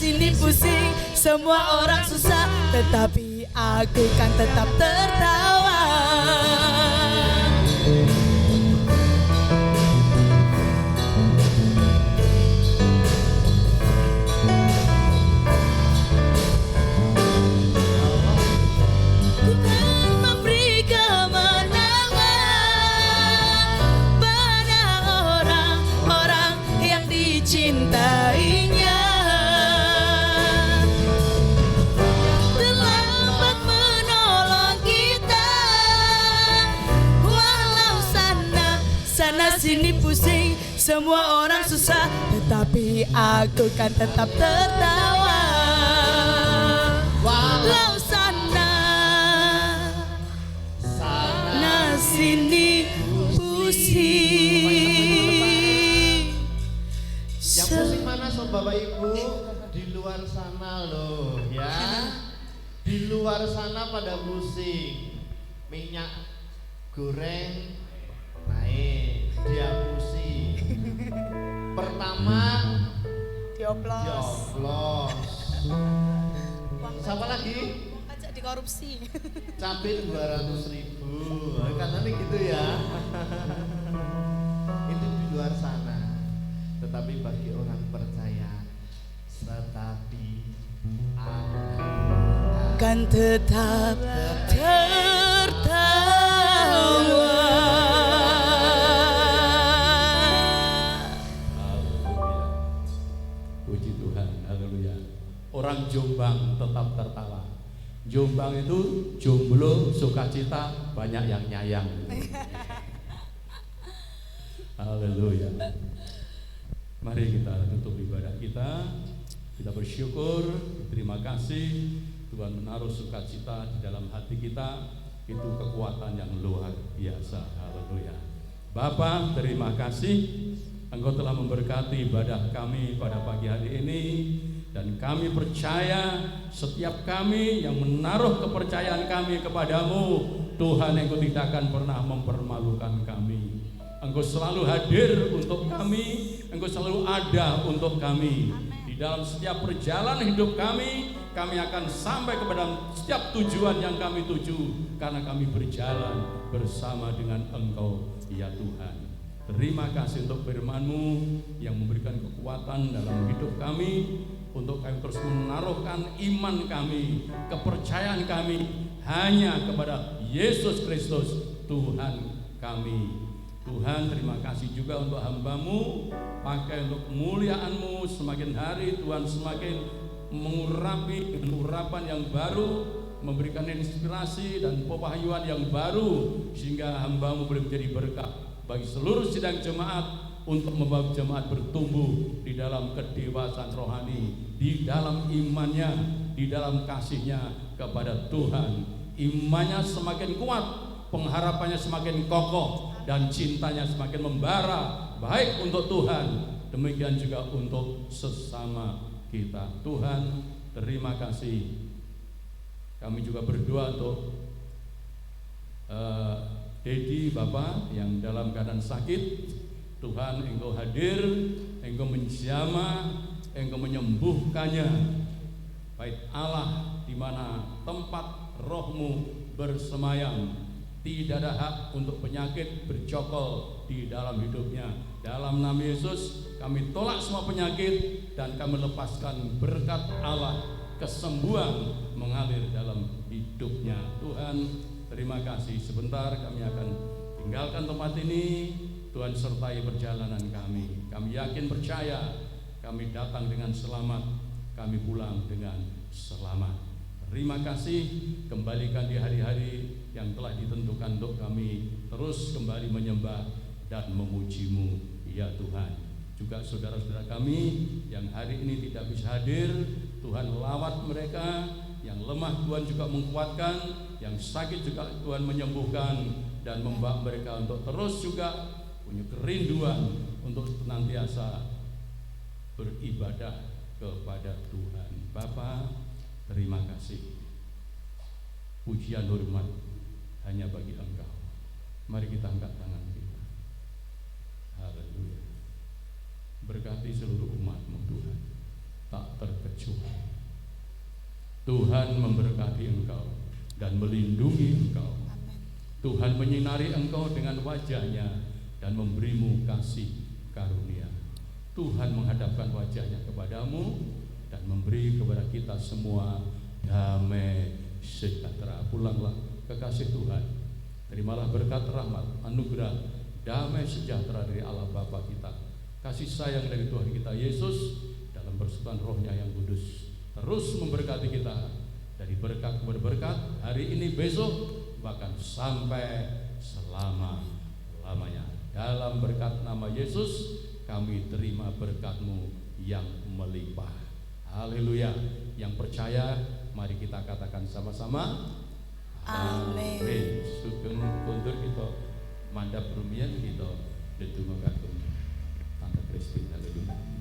A: sini pusing, semua orang susah, tetapi aku kan tetap tertawa. Ku kan memberi kemenangan pada orang-orang yang dicintainya. Terlambat menolong kita, walau sana sini pusing, semua orang susah, tetapi aku kan tetap tertawa. Walau sana sini pusing.
D: Yang pusing mana sob Bapak Ibu? Di luar sana loh ya. Di luar sana pada pusing. Minyak goreng naik, dia pusing. Pertama dioplos. Siapa lagi?
A: Uang pajak dikorupsi.
D: Cabai 200.000. Katanya gitu ya. Itu di luar sana. Tetapi bagi orang percaya, tetapi aku
A: Kan tetap tertawa.
E: Haleluya. Puji Tuhan, haleluya. Orang Jombang tetap tertawa. Jombang itu jomblo, sukacita, banyak yang nyayang. Haleluya. Mari kita tutup ibadah kita. Kita bersyukur, terima kasih Tuhan menaruh sukacita di dalam hati kita. Itu kekuatan yang luar biasa. Haleluya. Bapa, terima kasih Engkau telah memberkati ibadah kami pada pagi hari ini. Dan kami percaya setiap kami yang menaruh kepercayaan kami kepadamu, Tuhan, Engkau tidak akan pernah mempermalukan kami. Engkau selalu hadir untuk kami, Engkau selalu ada untuk kami. Di dalam setiap perjalanan hidup kami akan sampai kepada setiap tujuan yang kami tuju, karena kami berjalan bersama dengan Engkau, ya Tuhan. Terima kasih untuk firman-Mu yang memberikan kekuatan dalam hidup kami, untuk kami terus menaruhkan iman kami, kepercayaan kami hanya kepada Yesus Kristus Tuhan kami. Tuhan, terima kasih juga untuk hamba-Mu, pakai untuk kemuliaan-Mu. Semakin hari Tuhan semakin mengurapi dengan urapan yang baru, memberikan inspirasi dan pewahyuan yang baru, sehingga hamba-Mu boleh menjadi berkat bagi seluruh sidang jemaat, untuk membawa jemaat bertumbuh di dalam kedewasaan rohani, di dalam imannya, di dalam kasihnya kepada Tuhan. Imannya semakin kuat, pengharapannya semakin kokoh, dan cintanya semakin membara, baik untuk Tuhan, demikian juga untuk sesama kita. Tuhan, terima kasih. Kami juga berdoa untuk Dedi Bapak yang dalam keadaan sakit. Tuhan, Engkau hadir, Engkau menjamah, Engkau menyembuhkannya. Baik Allah, di mana tempat Roh-Mu bersemayam, tidak ada hak untuk penyakit bercokol di dalam hidupnya. Dalam nama Yesus, kami tolak semua penyakit dan kami lepaskan berkat Allah, kesembuhan mengalir dalam hidupnya. Tuhan, terima kasih. Sebentar kami akan tinggalkan tempat ini. Tuhan sertai perjalanan kami. Kami yakin percaya kami datang dengan selamat, kami pulang dengan selamat. Terima kasih. Kembalikan di hari-hari yang telah ditentukan untuk kami terus kembali menyembah dan memuji-Mu, ya Tuhan. Juga saudara-saudara kami yang hari ini tidak bisa hadir, Tuhan lawat mereka. Yang lemah Tuhan juga menguatkan, yang sakit juga Tuhan menyembuhkan, dan membawa mereka untuk terus juga punya kerinduan untuk senantiasa beribadah kepada Tuhan. Bapa, terima kasih. Pujian hormat hanya bagi Engkau. Mari kita angkat tangan kita. Haleluya. Berkati seluruh umat-Mu Tuhan, tak terkecuali berjuang. Tuhan memberkati engkau dan melindungi engkau. Tuhan menyinari engkau dengan wajah-Nya dan memberimu kasih karunia. Tuhan menghadapkan wajah-Nya kepadamu dan memberi kepada kita semua damai sejahtera. Pulanglah kekasih Tuhan. Terimalah berkat rahmat, anugerah, damai sejahtera dari Allah Bapa kita, kasih sayang dari Tuhan kita Yesus dalam persekutuan Roh-Nya yang kudus terus memberkati kita dari berkat kepada berkat, hari ini, besok, bahkan sampai selama-lamanya. Dalam berkat nama Yesus kami terima berkat-Mu yang melimpah. Haleluya. Yang percaya mari kita katakan sama-sama
A: Amin.
E: Sugeng kondur kita mandap rumiyin kita dedonga kagem Tante Christine. Haleluya.